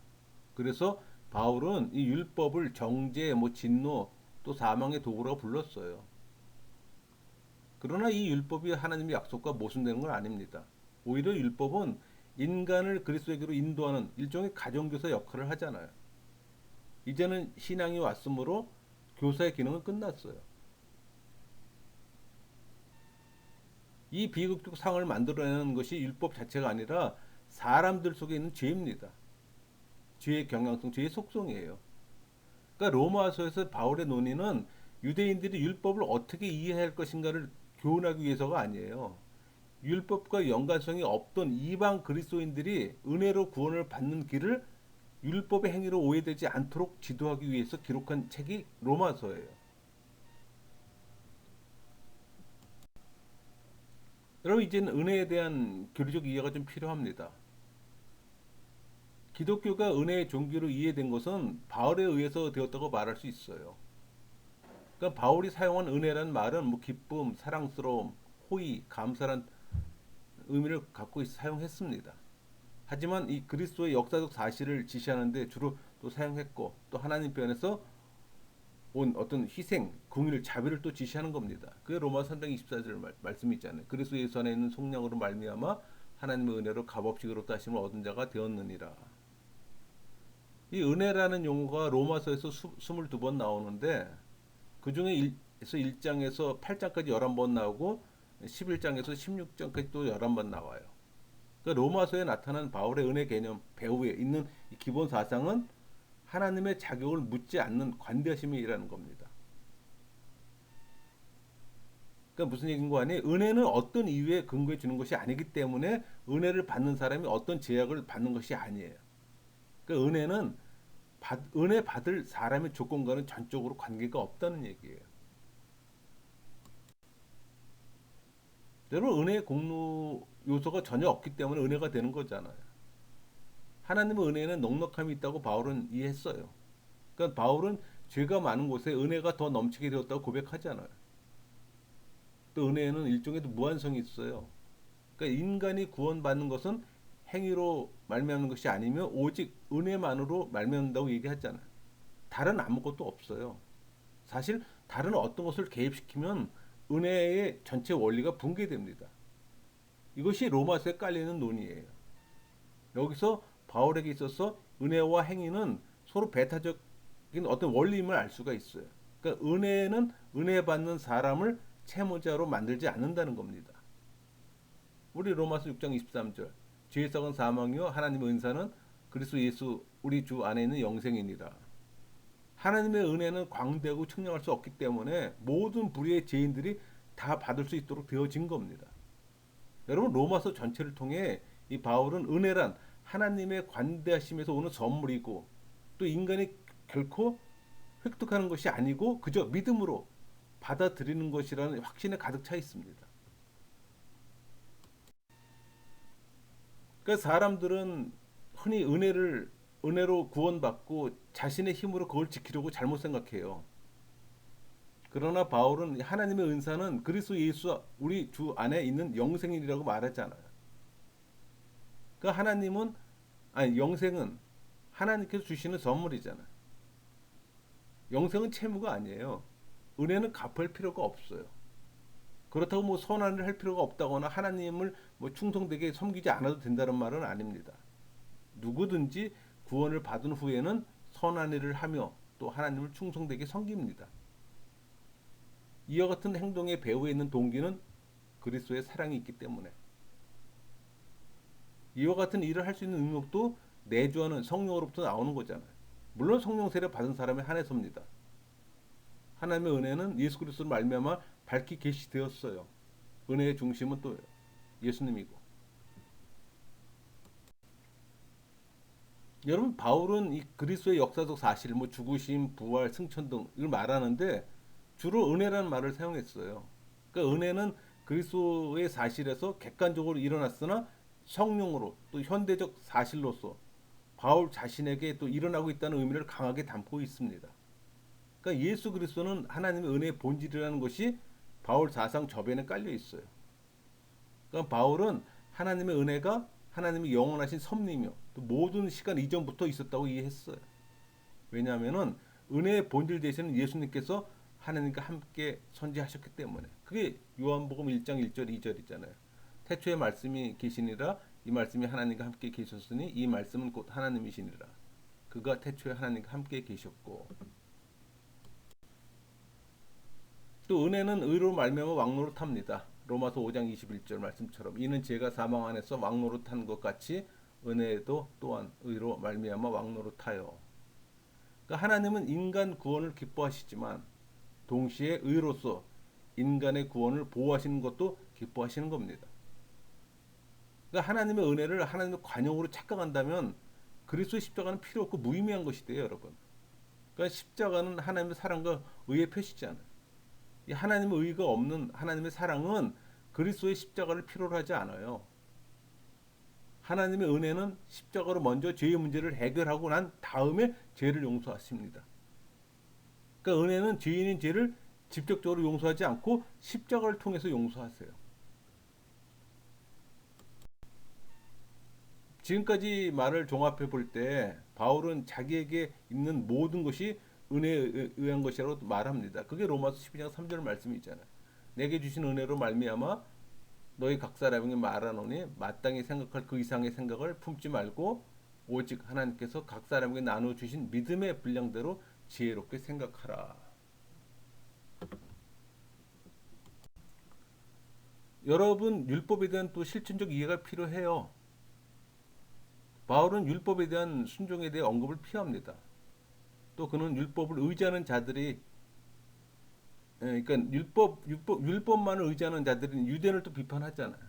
그래서 바울은 이 율법을 정죄, 진노, 또 사망의 도구라고 불렀어요. 그러나 이 율법이 하나님의 약속과 모순되는 건 아닙니다. 오히려 율법은 인간을 그리스도에게로 인도하는 일종의 가정교사 역할을 하잖아요. 이제는 신앙이 왔으므로 교사의 기능은 끝났어요. 이 비극적 상을 만들어내는 것이 율법 자체가 아니라 사람들 속에 있는 죄입니다. 죄의 경향성, 죄의 속성이에요. 그러니까 로마서에서 바울의 논의는 유대인들이 율법을 어떻게 이해할 것인가를 교훈하기 위해서가 아니에요. 율법과 연관성이 없던 이방 그리스도인들이 은혜로 구원을 받는 길을 율법의 행위로 오해되지 않도록 지도하기 위해서 기록한 책이 로마서예요. 여러분, 이제는 은혜에 대한 교리적 이해가 좀 필요합니다. 기독교가 은혜의 종교로 이해된 것은 바울에 의해서 되었다고 말할 수 있어요. 그러니까 바울이 사용한 은혜라는 말은 기쁨, 사랑스러움, 호의, 감사란 의미를 갖고 사용했습니다. 하지만 이 그리스도의 역사적 사실을 지시하는데 주로 또 사용했고, 또 하나님 편에서 온 어떤 희생, 궁일, 자비를 또 지시하는 겁니다. 그게 로마서 3장 24절 말씀이 있잖아요. 그리스도 예수 안에 있는 속량으로 말미암아 하나님의 은혜로 값없이 의롭다 하심을 얻은 자가 되었느니라. 이 은혜라는 용어가 로마서에서 22번 나오는데 그 중에 1장에서 8장까지 11번 나오고 11장에서 16장까지 또 11번 나와요. 그러니까 로마서에 나타난 바울의 은혜 개념 배후에 있는 이 기본 사상은 하나님의 자격을 묻지 않는 관대하심이라는 겁니다. 그러니까 무슨 얘기인가 하니 은혜는 어떤 이유에 근거해 주는 것이 아니기 때문에 은혜를 받는 사람이 어떤 제약을 받는 것이 아니에요. 그러니까 은혜는 은혜 받을 사람의 조건과는 전적으로 관계가 없다는 얘기예요. 여러분, 은혜의 공로 요소가 전혀 없기 때문에 은혜가 되는 거잖아요. 하나님의 은혜는 넉넉함이 있다고 바울은 이해했어요. 그러니까 바울은 죄가 많은 곳에 은혜가 더 넘치게 되었다고 고백하잖아요. 또 은혜에는 일종의 무한성이 있어요. 그러니까 인간이 구원받는 것은 행위로 말미암는 것이 아니며 오직 은혜만으로 말미암는다고 얘기하잖아요. 다른 아무것도 없어요. 사실 다른 어떤 것을 개입시키면 은혜의 전체 원리가 붕괴됩니다. 이것이 로마서에 깔리는 논의예요. 여기서 바울에게 있어서 은혜와 행위는 서로 배타적인 어떤 원리임을 알 수가 있어요. 그러니까 은혜는 은혜 받는 사람을 채무자로 만들지 않는다는 겁니다. 우리 로마서 6장 23절 죄의 썩은 사망이요 하나님의 은사는 그리스도 예수 우리 주 안에 있는 영생이니라. 하나님의 은혜는 광대하고 측량할 수 없기 때문에 모든 불의의 죄인들이 다 받을 수 있도록 되어진 겁니다. 여러분, 로마서 전체를 통해 이 바울은 은혜란 하나님의 관대하심에서 오는 선물이고 또 인간이 결코 획득하는 것이 아니고 그저 믿음으로 받아들이는 것이라는 확신에 가득 차 있습니다. 그러니까 사람들은 흔히 은혜로 구원받고 자신의 힘으로 그걸 지키려고 잘못 생각해요. 그러나 바울은 하나님의 은사는 그리스도 예수 우리 주 안에 있는 영생이라고 말하잖아요. 그 영생은 하나님께서 주시는 선물이잖아요. 영생은 채무가 아니에요. 은혜는 갚을 필요가 없어요. 그렇다고 선한을 할 필요가 없다거나 하나님을 충성되게 섬기지 않아도 된다는 말은 아닙니다. 누구든지 구원을 받은 후에는 선한 일을 하며 또 하나님을 충성되게 섬깁니다. 이와 같은 행동의 배후에 있는 동기는 그리스도의 사랑이 있기 때문에 이와 같은 일을 할 수 있는 능력도 내주하는 성령으로부터 나오는 거잖아요. 물론 성령 세례 받은 사람에 한해서입니다. 하나님의 은혜는 예수 그리스도로 말미암아 밝히 계시되었어요. 은혜의 중심은 또 예수님이고. 여러분, 바울은 이 그리스도의 역사적 사실, 죽으심, 부활, 승천 등 이걸 말하는데 주로 은혜라는 말을 사용했어요. 그러니까 은혜는 그리스도의 사실에서 객관적으로 일어났으나 성령으로 또 현대적 사실로서 바울 자신에게 또 일어나고 있다는 의미를 강하게 담고 있습니다. 그러니까 예수 그리스도는 하나님의 은혜의 본질이라는 것이 바울 사상 저변에 깔려 있어요. 그러니까 바울은 하나님의 은혜가 하나님의 영원하신 섭리며 또 모든 시간 이전부터 있었다고 이해했어요. 왜냐하면은 은혜의 본질 되시는 예수님께서 하나님과 함께 선지하셨기 때문에. 그게 요한복음 1장 1절 2절이잖아요. 태초에 말씀이 계시니라 이 말씀이 하나님과 함께 계셨으니 이 말씀은 곧 하나님이시니라. 그가 태초에 하나님과 함께 계셨고 또 은혜는 의로 말미암아 왕노로 탑니다. 로마서 5장 21절 말씀처럼 이는 죄가 사망 안에서 왕노로 탄 것 같이 은혜도 또한 의로 말미암아 왕노로 타요. 그러니까 하나님은 인간 구원을 기뻐하시지만 동시에 의로서 인간의 구원을 보호하시는 것도 기뻐하시는 겁니다. 그러니까 하나님의 은혜를 하나님의 관용으로 착각한다면 그리스도의 십자가는 필요 없고 무의미한 것이 돼요, 여러분. 그러니까 십자가는 하나님의 사랑과 의의 표시잖아요. 이 하나님의 의가 없는 하나님의 사랑은 그리스도의 십자가를 필요로 하지 않아요. 하나님의 은혜는 십자가로 먼저 죄의 문제를 해결하고 난 다음에 죄를 용서하십니다. 그러니까 은혜는 죄인인 죄를 직접적으로 용서하지 않고 십자가를 통해서 용서하세요. 지금까지 말을 종합해 볼 때 바울은 자기에게 있는 모든 것이 은혜에 의한 것이라고 말합니다. 그게 로마서 12장 3절 말씀이잖아요. 내게 주신 은혜로 말미암아 너희 각 사람에게 말하노니 마땅히 생각할 그 이상의 생각을 품지 말고 오직 하나님께서 각 사람에게 나누어 주신 믿음의 분량대로 지혜롭게 생각하라. 여러분 율법에 대한 또 실천적 이해가 필요해요. 바울은 율법에 대한 순종에 대해 언급을 피합니다. 또 그는 율법을 의지하는 자들이 그러니까 율법만을 의지하는 자들은 유대인을 또 비판하잖아요.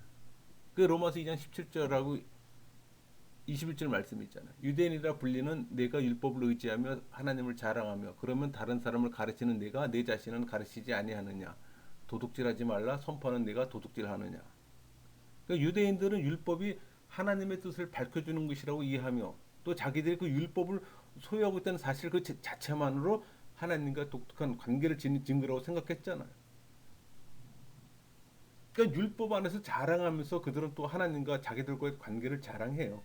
그 로마서 2장 17절하고 21절 말씀이 있잖아요. 유대인이라 불리는 내가 율법을 의지하며 하나님을 자랑하며 그러면 다른 사람을 가르치는 내가 내 자신은 가르치지 아니하느냐. 도둑질하지 말라 선포하는 내가 도둑질하느냐. 그러니까 유대인들은 율법이 하나님의 뜻을 밝혀주는 것이라고 이해하며 또 자기들이 그 율법을 소유하고 있다는 사실 그 자체만으로 하나님과 독특한 관계를 지닌 증거라고 생각했잖아요. 그러니까 율법 안에서 자랑하면서 그들은 또 하나님과 자기들과의 관계를 자랑해요.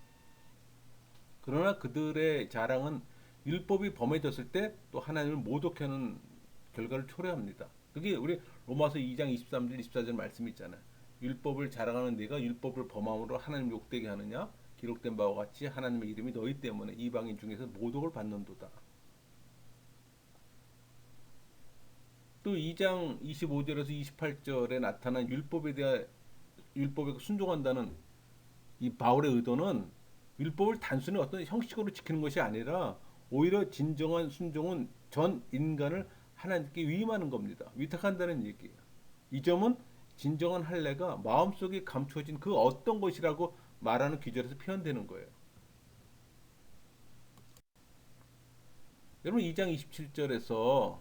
그러나 그들의 자랑은 율법이 범해졌을 때 또 하나님을 모독하는 결과를 초래합니다. 그게 우리 로마서 2장 23절 24절 말씀이 있잖아요. 율법을 자랑하는 네가 율법을 범함으로 하나님 욕되게 하느냐? 기록된 바와 같이 하나님의 이름이 너희 때문에 이방인 중에서 모독을 받는도다. 또 2장 25절에서 28절에 나타난 율법에 순종한다는 이 바울의 의도는 율법을 단순히 어떤 형식으로 지키는 것이 아니라 오히려 진정한 순종은 전 인간을 하나님께 위임하는 겁니다. 위탁한다는 얘기예요. 이 점은 진정한 할례가 마음속에 감추어진 그 어떤 것이라고 말하는 귀절에서 표현되는 거예요. 여러분 2장 27절에서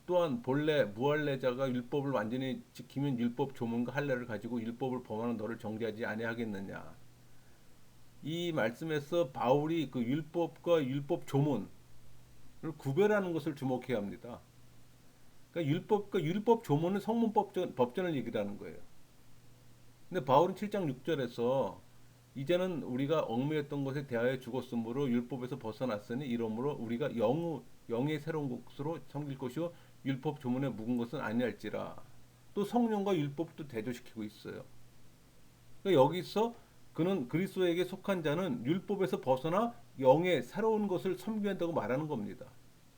또한 본래 무할례자가 율법을 완전히 지키면 율법 조문과 할례를 가지고 율법을 범하는 너를 정죄하지 아니하겠느냐. 이 말씀에서 바울이 그 율법과 율법 조문을 구별하는 것을 주목해야 합니다. 그러니까 율법과 율법 조문은 성문 법전을 얘기하는 거예요. 근데 바울은 7장 6절에서 이제는 우리가 얽매였던 것에 대하여 죽었으므로 율법에서 벗어났으니 이러므로 우리가 영의 새로운 것으로 섬길 것이요 율법 조문에 묵은 것은 아니할지라. 또 성령과 율법도 대조시키고 있어요. 그러니까 여기서 그는 그리스도에게 속한 자는 율법에서 벗어나 영의 새로운 것을 섬겨야 한다고 말하는 겁니다.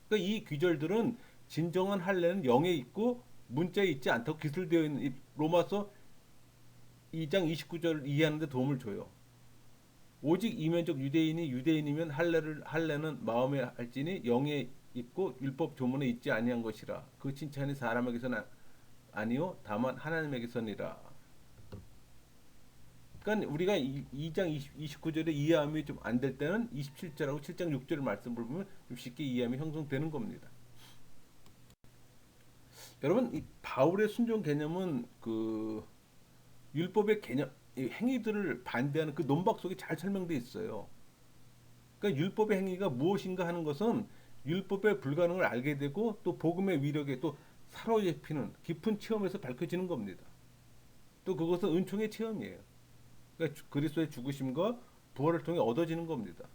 그러니까 이 귀절들은 진정한 할례는 영에 있고 문자에 있지 않다고 기술되어 있는 로마서 2장 29절을 이해하는 데 도움을 줘요. 오직 이면적 유대인이 유대인이면 할례는 마음에 할지니 영에 있고 율법 조문에 있지 아니한 것이라. 그 칭찬이 사람에게서는 아니요 다만 하나님에게서니라. 그러니까 우리가 2장 29절에 이해함이 좀 안 될 때는 27절하고 7장 6절 말씀을 보면 좀 쉽게 이해함이 형성되는 겁니다. 여러분, 이 바울의 순종 개념은 그 율법의 개념, 이 행위들을 반대하는 그 논박 속에 잘 설명되어 있어요. 그러니까 율법의 행위가 무엇인가 하는 것은 율법의 불가능을 알게 되고 또 복음의 위력에 또 사로잡히는 깊은 체험에서 밝혀지는 겁니다. 또 그것은 은총의 체험이에요. 그러니까 그리스도의 죽으심과 부활을 통해 얻어지는 겁니다.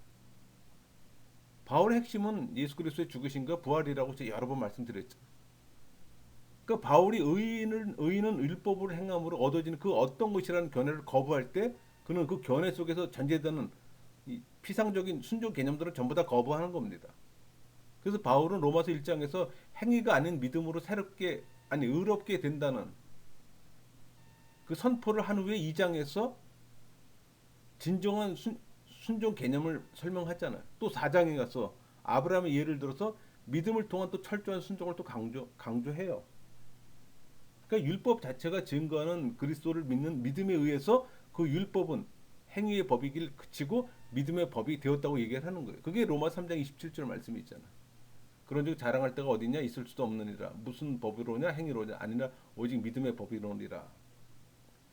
바울의 핵심은 예수 그리스도의 죽으심과 부활이라고 제가 여러 번 말씀드렸죠. 그러니까 바울이 의인은 율법을 행함으로 얻어지는 그 어떤 것이라는 견해를 거부할 때 그는 그 견해 속에서 전제되는 이 피상적인 순종 개념들을 전부 다 거부하는 겁니다. 그래서 바울은 로마서 1장에서 행위가 아닌 믿음으로 새롭게 아니 의롭게 된다는 그 선포를 한 후에 2장에서 진정한 순종 개념을 설명하잖아요. 또 4장에 가서 아브라함의 예를 들어서 믿음을 통한 또 철저한 순종을 또 강조해요. 그러니까 율법 자체가 증거하는 그리스도를 믿는 믿음에 의해서 그 율법은 행위의 법이길 그치고 믿음의 법이 되었다고 얘기를 하는 거예요. 그게 로마 3장 27절 말씀이 있잖아. 그런즉 자랑할 데가 어디냐 있을 수도 없느니라. 무슨 법으로냐 행위로냐 아니라 오직 믿음의 법이로니라.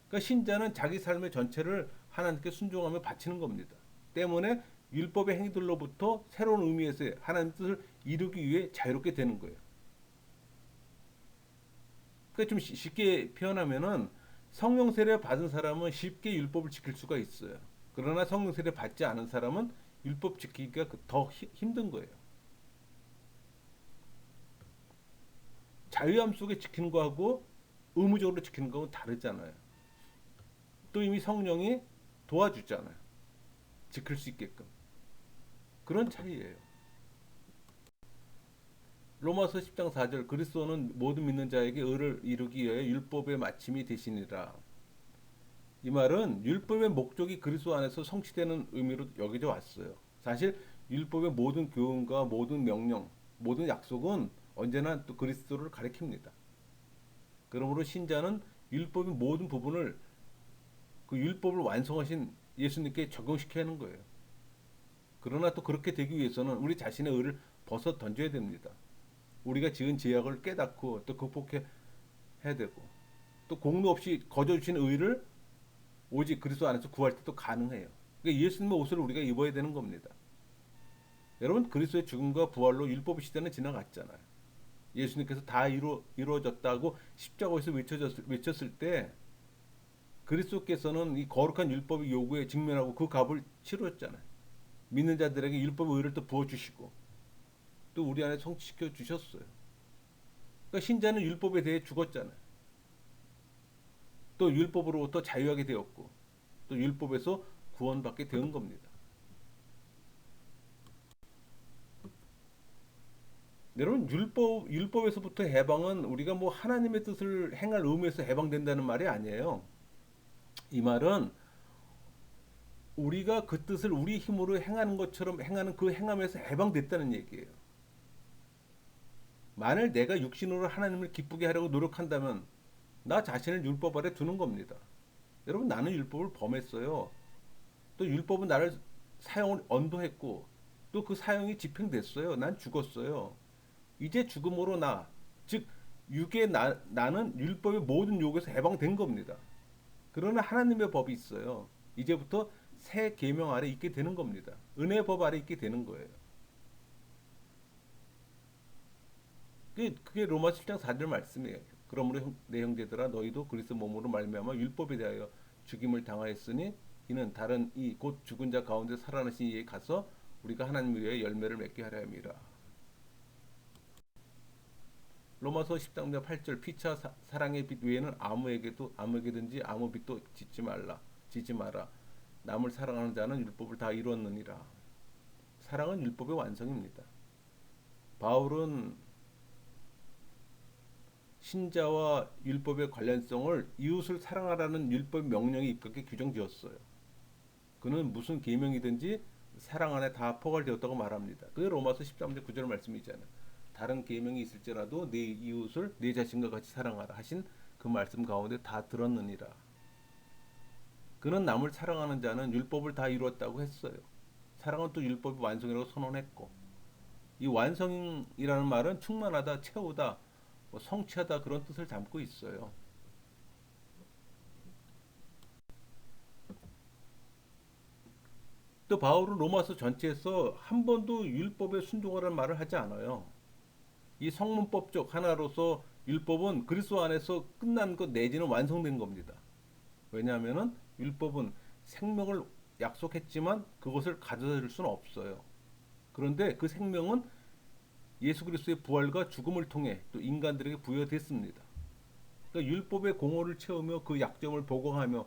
그러니까 신자는 자기 삶의 전체를 하나님께 순종하며 바치는 겁니다. 때문에 율법의 행위들로부터 새로운 의미에서의 하나님 뜻을 이루기 위해 자유롭게 되는 거예요. 그러니까 좀 쉽게 표현하면은 성령 세례 받은 사람은 쉽게 율법을 지킬 수가 있어요. 그러나 성령 세례 받지 않은 사람은 율법 지키기가 더 힘든 거예요. 자유함 속에 지키는 거하고 의무적으로 지키는 거하고 다르잖아요. 또 이미 성령이 도와주잖아요. 지킬 수 있게끔. 그런 차이예요. 로마서 10장 4절 그리스도는 모든 믿는 자에게 의를 이루기 위해 율법의 마침이 되시니라. 이 말은 율법의 목적이 그리스도 안에서 성취되는 의미로 여겨져 왔어요. 사실 율법의 모든 교훈과 모든 명령, 모든 약속은 언제나 또 그리스도를 가리킵니다. 그러므로 신자는 율법의 모든 부분을 그 율법을 완성하신 예수님께 적용시켜야 하는 거예요. 그러나 또 그렇게 되기 위해서는 우리 자신의 의를 벗어 던져야 됩니다. 우리가 지은 죄악을 깨닫고 또 극복해야 되고 또 공로 없이 거저 주신 의를 오직 그리스도 안에서 구할 때도 가능해요. 그러니까 예수님의 옷을 우리가 입어야 되는 겁니다. 여러분 그리스도의 죽음과 부활로 율법 시대는 지나갔잖아요. 예수님께서 다 이루어졌다고 십자가에서 외쳤을 때 그리스도께서는 이 거룩한 율법의 요구에 직면하고 그 값을 치렀잖아요. 믿는 자들에게 율법의 의를 또 부어주시고 또 우리 안에 성취시켜 주셨어요. 그러니까 신자는 율법에 대해 죽었잖아요. 또 율법으로부터 자유하게 되었고 또 율법에서 구원받게 된 겁니다. 여러분 율법에서부터 해방은 우리가 뭐 하나님의 뜻을 행할 의무에서 해방된다는 말이 아니에요. 이 말은 우리가 그 뜻을 우리 힘으로 행하는 것처럼 행하는 그 행함에서 해방됐다는 얘기예요. 만일 내가 육신으로 하나님을 기쁘게 하려고 노력한다면 나 자신을 율법 아래 두는 겁니다. 여러분 나는 율법을 범했어요. 또 율법은 나를 사형을 언도했고 또 그 사형이 집행됐어요. 난 죽었어요. 이제 죽음으로 즉 육의 나는 율법의 모든 요구에서 해방된 겁니다. 그러나 하나님의 법이 있어요. 이제부터 새 계명 아래 있게 되는 겁니다. 은혜의 법 아래 있게 되는 거예요. 그게 로마 10장 4절 말씀이에요. 그러므로 내 형제들아 너희도 그리스도 몸으로 말미암아 율법에 대하여 죽임을 당하였으니 이는 다른 이 곧 죽은 자 가운데 살아나신 이에 가서 우리가 하나님 위에 열매를 맺게 하려 함이라. 로마서 10장 8절 피차 사랑의 빛 외에는 아무에게든지 아무 빛도 짓지 마라. 남을 사랑하는 자는 율법을 다 이루었느니라. 사랑은 율법의 완성입니다. 바울은 신자와 율법의 관련성을 이웃을 사랑하라는 율법 명령에 입각해 규정지었어요. 그는 무슨 계명이든지 사랑 안에 다 포괄되었다고 말합니다. 그게 로마서 13장 9절 말씀이잖아요. 다른 계명이 있을지라도 네 이웃을 네 자신과 같이 사랑하라 하신 그 말씀 가운데 다 들었느니라. 그는 남을 사랑하는 자는 율법을 다 이루었다고 했어요. 사랑은 또 율법의 완성이라고 선언했고 이 완성이라는 말은 충만하다, 채우다, 뭐 성취하다 그런 뜻을 담고 있어요. 또 바울은 로마서 전체에서 한 번도 율법에 순종하라는 말을 하지 않아요. 이 성문법적 하나로서 율법은 그리스도 안에서 끝난 것 내지는 완성된 겁니다. 왜냐하면은 율법은 생명을 약속했지만 그것을 가져다 줄 수는 없어요. 그런데 그 생명은 예수 그리스도의 부활과 죽음을 통해 또 인간들에게 부여됐습니다. 그러니까 율법의 공허를 채우며 그 약점을 보고하며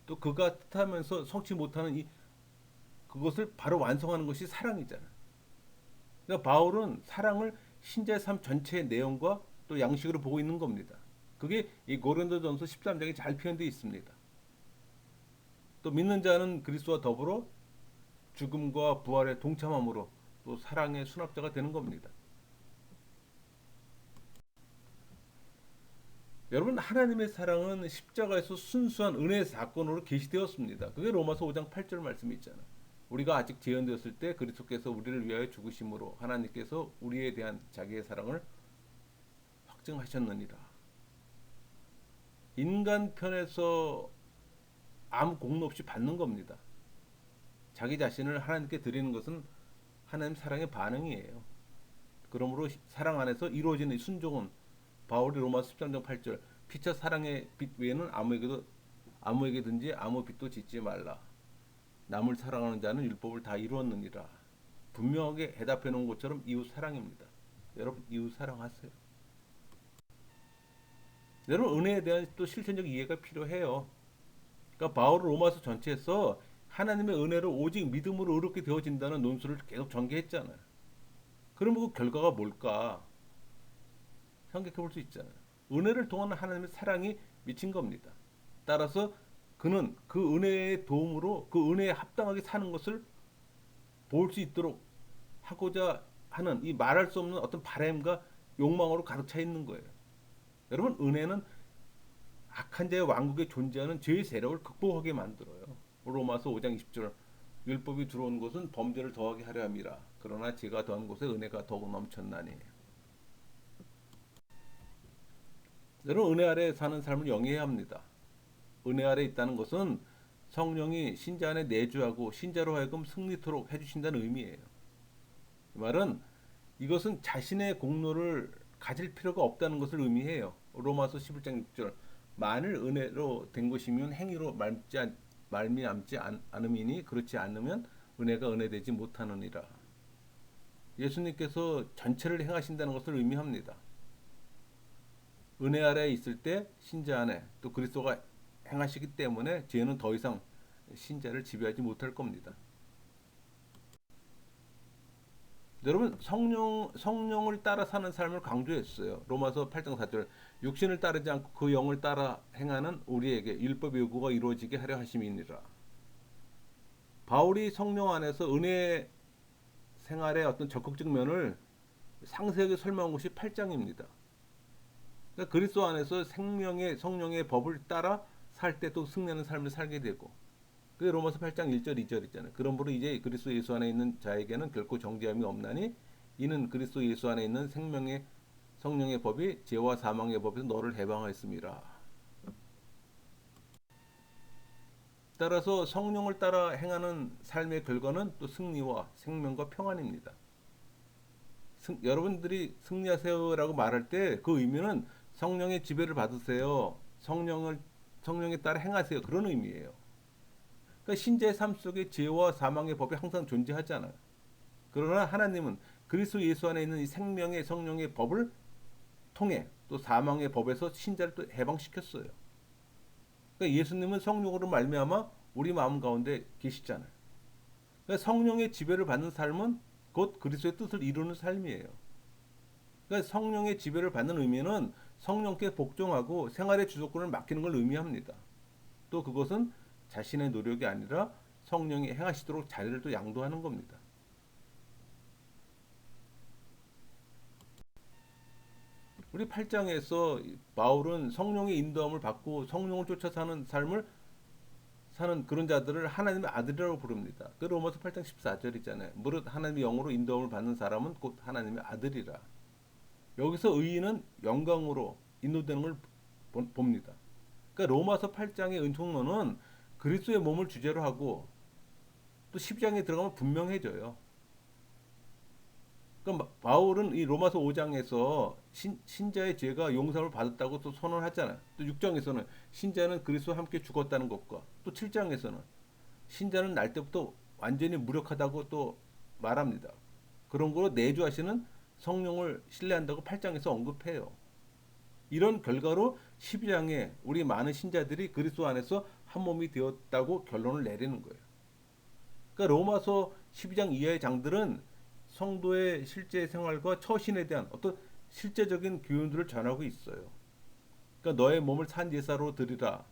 또 그가 뜻하면서 성취 못하는 이 그것을 바로 완성하는 것이 사랑이잖아요. 그러니까 바울은 사랑을 신자의 삶 전체의 내용과 또 양식으로 보고 있는 겁니다. 그게 이 고린도전서 13장에 잘 표현되어 있습니다. 또 믿는 자는 그리스도와 더불어 죽음과 부활에 동참함으로 또 사랑의 수납자가 되는 겁니다. 여러분 하나님의 사랑은 십자가에서 순수한 은혜의 사건으로 계시되었습니다. 그게 로마서 5장 8절 말씀이 있잖아요. 우리가 아직 재현되었을 때 그리스도께서 우리를 위하여 죽으심으로 하나님께서 우리에 대한 자기의 사랑을 확증하셨느니라. 인간 편에서 아무 공로 없이 받는 겁니다. 자기 자신을 하나님께 드리는 것은 하나님 사랑의 반응이에요. 그러므로 사랑 안에서 이루어지는 순종은 바울이 로마서 13장 8절 피차 사랑의 빛 외에는 아무에게든지 아무 빚도 짓지 말라. 남을 사랑하는 자는 율법을 다 이루었느니라. 분명하게 해답해 놓은 것처럼 이웃 사랑입니다. 여러분 이웃 사랑하세요. 여러분 은혜에 대한 또 실천적 이해가 필요해요. 그러니까 바울은 로마서 전체에서 하나님의 은혜로 오직 믿음으로 의롭게 되어진다는 논술을 계속 전개했잖아요. 그러면 그 결과가 뭘까? 생각해 볼 수 있잖아요. 은혜를 통한 하나님의 사랑이 미친 겁니다. 따라서 그는 그 은혜의 도움으로 그 은혜에 합당하게 사는 것을 볼 수 있도록 하고자 하는 이 말할 수 없는 어떤 바램과 욕망으로 가득 차 있는 거예요. 여러분 은혜는 악한 자의 왕국에 존재하는 죄의 세력을 극복하게 만들어요. 로마서 5장 20절 율법이 들어온 것은 범죄를 더하게 하려 함이라. 그러나 죄가 더한 곳에 은혜가 더욱 넘쳤나니. 여러분 은혜 아래 사는 삶을 영위해야 합니다. 은혜 아래 있다는 것은 성령이 신자 안에 내주하고 신자로 하여금 승리토록 해주신다는 의미예요. 이 말은 이것은 자신의 공로를 가질 필요가 없다는 것을 의미해요. 로마서 11장 6절 만일 은혜로 된 것이면 행위로 말미암지 않음이니 그렇지 않으면 은혜가 은혜되지 못하느니라. 예수님께서 전체를 행하신다는 것을 의미합니다. 은혜 아래에 있을 때 신자 안에 또 그리스도가 행하시기 때문에 죄는 더 이상 신자를 지배하지 못할 겁니다. 여러분 성령을 따라 사는 삶을 강조했어요. 로마서 8장 4절 육신을 따르지 않고 그 영을 따라 행하는 우리에게 율법의 요구가 이루어지게 하려 하심이니라. 바울이 성령 안에서 은혜 생활의 어떤 적극적 면을 상세하게 설명한 것이 8장입니다. 그러니까 그리스도 안에서 생명의 성령의 법을 따라 살 때 또 승리하는 삶을 살게 되고 그 로마서 8장 1절 2절 있잖아요. 그러므로 이제 그리스도 예수 안에 있는 자에게는 결코 정죄함이 없나니 이는 그리스도 예수 안에 있는 생명의 성령의 법이 죄와 사망의 법에서 너를 해방하였습니다. 따라서 성령을 따라 행하는 삶의 결과는 또 승리와 생명과 평안입니다. 여러분들이 승리하세요라고 말할 때 그 의미는 성령의 지배를 받으세요. 성령에 따라 행하세요. 그런 의미예요. 그러니까 신자의 삶 속에 죄와 사망의 법이 항상 존재하잖아요. 그러나 하나님은 그리스도 예수 안에 있는 이 생명의 성령의 법을 통해 또 사망의 법에서 신자를 또 해방시켰어요. 그러니까 예수님은 성령으로 말미암아 우리 마음 가운데 계시잖아요. 그러니까 성령의 지배를 받는 삶은 곧 그리스도의 뜻을 이루는 삶이에요. 그러니까 성령의 지배를 받는 의미는 성령께 복종하고 생활의 주도권을 맡기는 걸 의미합니다. 또 그것은 자신의 노력이 아니라 성령이 행하시도록 자리를 또 양도하는 겁니다. 우리 8장에서 바울은 성령의 인도함을 받고 성령을 쫓아 사는 삶을 사는 그런 자들을 하나님의 아들이라고 부릅니다. 그 로마서 8장 14절이잖아요. 무릇 하나님의 영으로 인도함을 받는 사람은 곧 하나님의 아들이라. 여기서 의인은 영광으로 인도되는 걸 봅니다. 그러니까 로마서 8장의 은총론은 그리스도의 몸을 주제로 하고 또 10장에 들어가면 분명해져요. 그러니까 바울은 이 로마서 5장에서 신자의 죄가 용서를 받았다고 또 선언하잖아요. 또 6장에서는 신자는 그리스도와 함께 죽었다는 것과 또 7장에서는 신자는 날 때부터 완전히 무력하다고 또 말합니다. 그런 거로 내주하시는 성령을 신뢰한다고 8장에서 언급해요. 이런 결과로 12장에 우리 많은 신자들이 그리스도 안에서 한 몸이 되었다고 결론을 내리는 거예요. 그러니까 로마서 12장 이하의 장들은 성도의 실제 생활과 처신에 대한 어떤 실제적인 교훈들을 전하고 있어요. 그러니까 너의 몸을 산 제사로 드리라는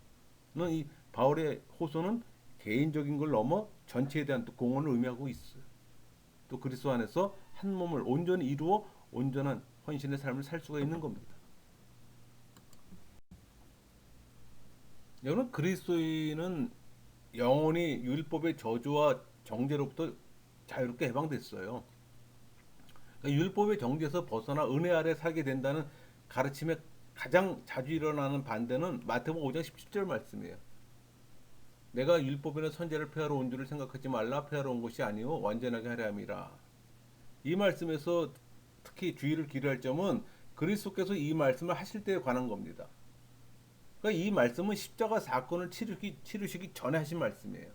이 바울의 호소는 개인적인 걸 넘어 전체에 대한 또 공헌을 의미하고 있어요. 또 그리스도 안에서 한 몸을 온전히 이루어 온전한 헌신의 삶을 살 수가 있는 겁니다. 여러분, 그리스도인은 영원히 율법의 저주와 정죄로부터 자유롭게 해방됐어요. 그러니까 율법의 정죄에서 벗어나 은혜 아래 살게 된다는 가르침에 가장 자주 일어나는 반대는 마태복음 5장 17절 말씀이에요. 내가 율법이나 선제를 폐하러 온 줄을 생각하지 말라. 폐하러 온 것이 아니오 완전하게 하려 함이라. 이 말씀에서 특히 주의를 기울여야 할 점은 그리스도께서 이 말씀을 하실 때에 관한 겁니다. 그러니까 이 말씀은 십자가 사건을 치르시기 전에 하신 말씀이에요.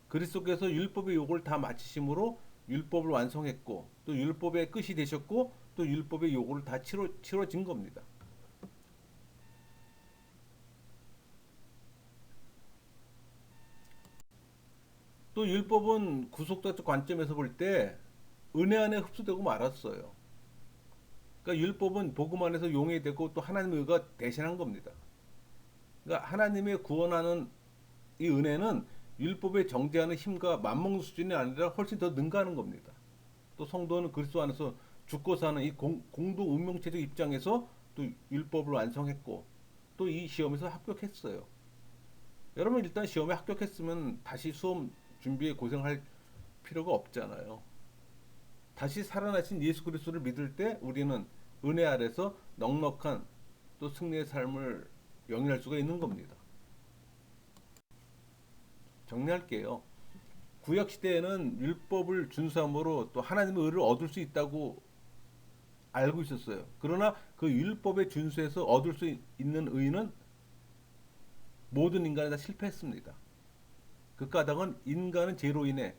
그리스도께서 율법의 요구를 다 마치심으로 율법을 완성했고 또 율법의 끝이 되셨고 또 율법의 요구를 다 치러진 겁니다. 또 율법은 구속자적 관점에서 볼 때 은혜 안에 흡수되고 말았어요. 그러니까 율법은 복음 안에서 용해되고 또 하나님의 의가 대신한 겁니다. 그러니까 하나님의 구원하는 이 은혜는 율법의 정죄하는 힘과 맞먹는 수준이 아니라 훨씬 더 능가하는 겁니다. 또 성도는 그리스도 안에서 죽고 사는 이 공동 운명체적 입장에서 또 율법을 완성했고 또 이 시험에서 합격했어요. 여러분 일단 시험에 합격했으면 다시 수험 준비에 고생할 필요가 없잖아요. 다시 살아나신 예수 그리스도를 믿을 때 우리는 은혜 아래서 넉넉한 또 승리의 삶을 영위할 수가 있는 겁니다. 정리할게요. 구약 시대에는 율법을 준수함으로 또 하나님의 의를 얻을 수 있다고 알고 있었어요. 그러나 그 율법의 준수에서 얻을 수 있는 의는 모든 인간이 다 실패했습니다. 그 까닭은 인간은 죄로 인해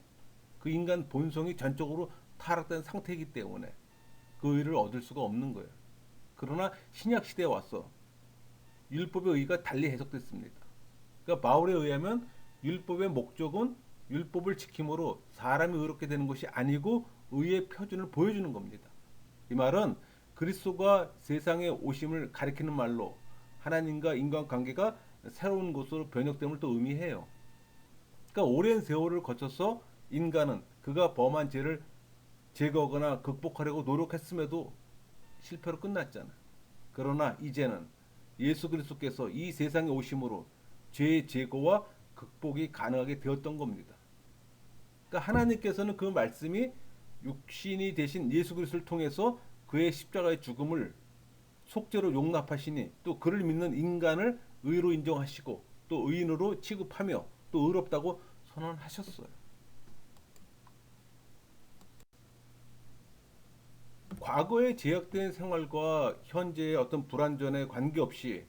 그 인간 본성이 전적으로 타락된 상태이기 때문에 그 의를 얻을 수가 없는 거예요. 그러나 신약 시대에 와서 율법의 의가 달리 해석됐습니다. 그러니까 바울에 의하면 율법의 목적은 율법을 지킴으로 사람이 의롭게 되는 것이 아니고 의의 표준을 보여주는 겁니다. 이 말은 그리스도가 세상에 오심을 가리키는 말로 하나님과 인간 관계가 새로운 것으로 변혁됨을 또 의미해요. 그러니까 오랜 세월을 거쳐서 인간은 그가 범한 죄를 제거하거나 극복하려고 노력했음에도 실패로 끝났잖아요. 그러나 이제는 예수 그리스도께서 이 세상에 오심으로 죄의 제거와 극복이 가능하게 되었던 겁니다. 그러니까 하나님께서는 그 말씀이 육신이 되신 예수 그리스도를 통해서 그의 십자가의 죽음을 속죄로 용납하시니 또 그를 믿는 인간을 의로 인정하시고 또 의인으로 취급하며 또 의롭다고 선언하셨어요. 과거의 제약된 생활과 현재의 어떤 불완전에 관계없이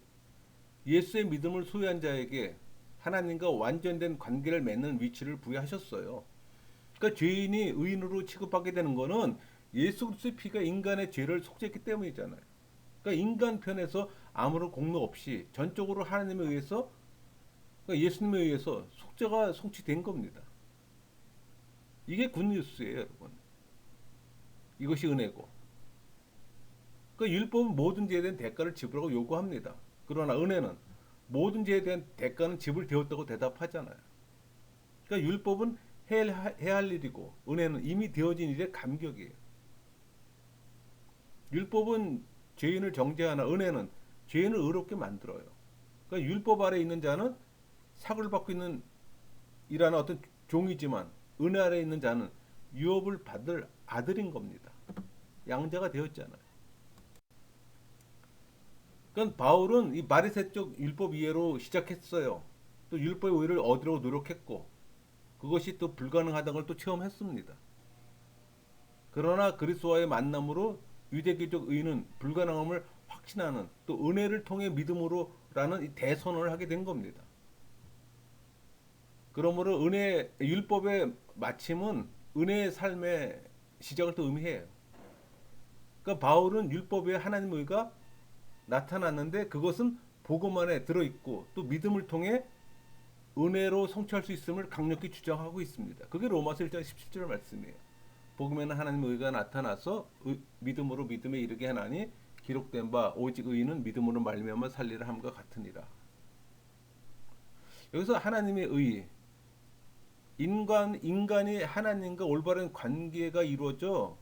예수의 믿음을 소유한 자에게 하나님과 완전된 관계를 맺는 위치를 부여하셨어요. 그러니까 죄인이 의인으로 취급하게 되는 것은 예수 그리스도의 피가 인간의 죄를 속죄했기 때문이잖아요. 그러니까 인간 편에서 아무런 공로 없이 전적으로 하나님에 의해서 그러니까 예수님에 의해서 속죄가 성취된 겁니다. 이게 굿뉴스예요, 여러분. 이것이 은혜고. 그러니까 율법은 모든 죄에 대한 대가를 지불하고 요구합니다. 그러나 은혜는 모든 죄에 대한 대가는 지불되었다고 대답하잖아요. 그러니까 율법은 해야 할 일이고 은혜는 이미 되어진 일의 감격이에요. 율법은 죄인을 정죄하나 은혜는 죄인을 의롭게 만들어요. 그러니까 율법 아래 있는 자는 삭을 받고 있는 이라는 어떤 종이지만 은혜 아래 있는 자는 유업을 받을 아들인 겁니다. 양자가 되었잖아요. 그러니까 바울은 이 바리새적 율법 이해로 시작했어요. 또 율법의 의를 얻으려고 노력했고 그것이 또 불가능하다는 걸 또 체험했습니다. 그러나 그리스도와의 만남으로 유대교적 의는 불가능함을 확신하는 또 은혜를 통해 믿음으로라는 이 대선언을 하게 된 겁니다. 그러므로 은혜 율법의 마침은 은혜의 삶의 시작을 또 의미해요. 그러니까 바울은 율법에 하나님의 의가 나타났는데 그것은 복음 안에 들어 있고 또 믿음을 통해 은혜로 성취할 수 있음을 강력히 주장하고 있습니다. 그게 로마서 1장 17절 말씀이에요. 복음에는 하나님의 의가 나타나서 믿음으로 믿음에 이르게 하나니 기록된 바 오직 의인은 믿음으로 말미암아 살리라 함과 같으니라. 여기서 하나님의 의 인간이 하나님과 올바른 관계가 이루어져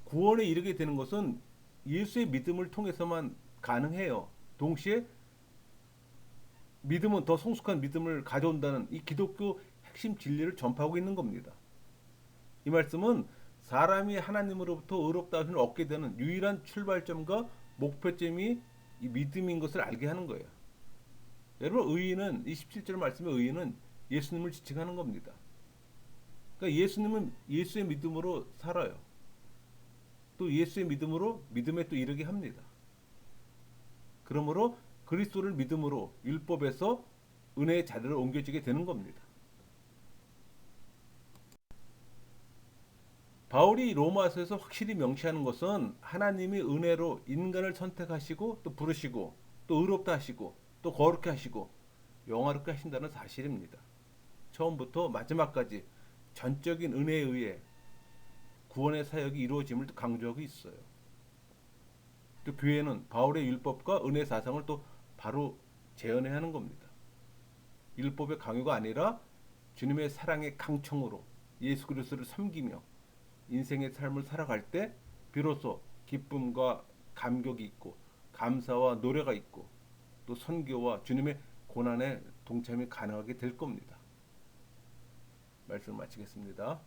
구원에 이르게 되는 것은 예수의 믿음을 통해서만 가능해요. 동시에 믿음은 더 성숙한 믿음을 가져온다는 이 기독교 핵심 진리를 전파하고 있는 겁니다. 이 말씀은 사람이 하나님으로부터 의롭다 하심을 얻게 되는 유일한 출발점과 목표점이 이 믿음인 것을 알게 하는 거예요. 여러분 의인은 이 17절 말씀의 의인은 예수님을 지칭하는 겁니다. 그러니까 예수님은 예수의 믿음으로 살아요. 또 예수의 믿음으로 믿음에 또 이르게 합니다. 그러므로 그리스도를 믿음으로 율법에서 은혜의 자리를 옮겨지게 되는 겁니다. 바울이 로마서에서 확실히 명시하는 것은 하나님이 은혜로 인간을 선택하시고 또 부르시고 또 의롭다 하시고 또 거룩게 하시고 영화롭게 하신다는 사실입니다. 처음부터 마지막까지 전적인 은혜에 의해 구원의 사역이 이루어짐을 강조하고 있어요. 또 교회는 바울의 율법과 은혜 사상을 또 바로 재현해야 하는 겁니다. 율법의 강요가 아니라 주님의 사랑의 강청으로 예수 그리스도를 섬기며 인생의 삶을 살아갈 때 비로소 기쁨과 감격이 있고 감사와 노래가 있고 또 선교와 주님의 고난에 동참이 가능하게 될 겁니다. 말씀 마치겠습니다.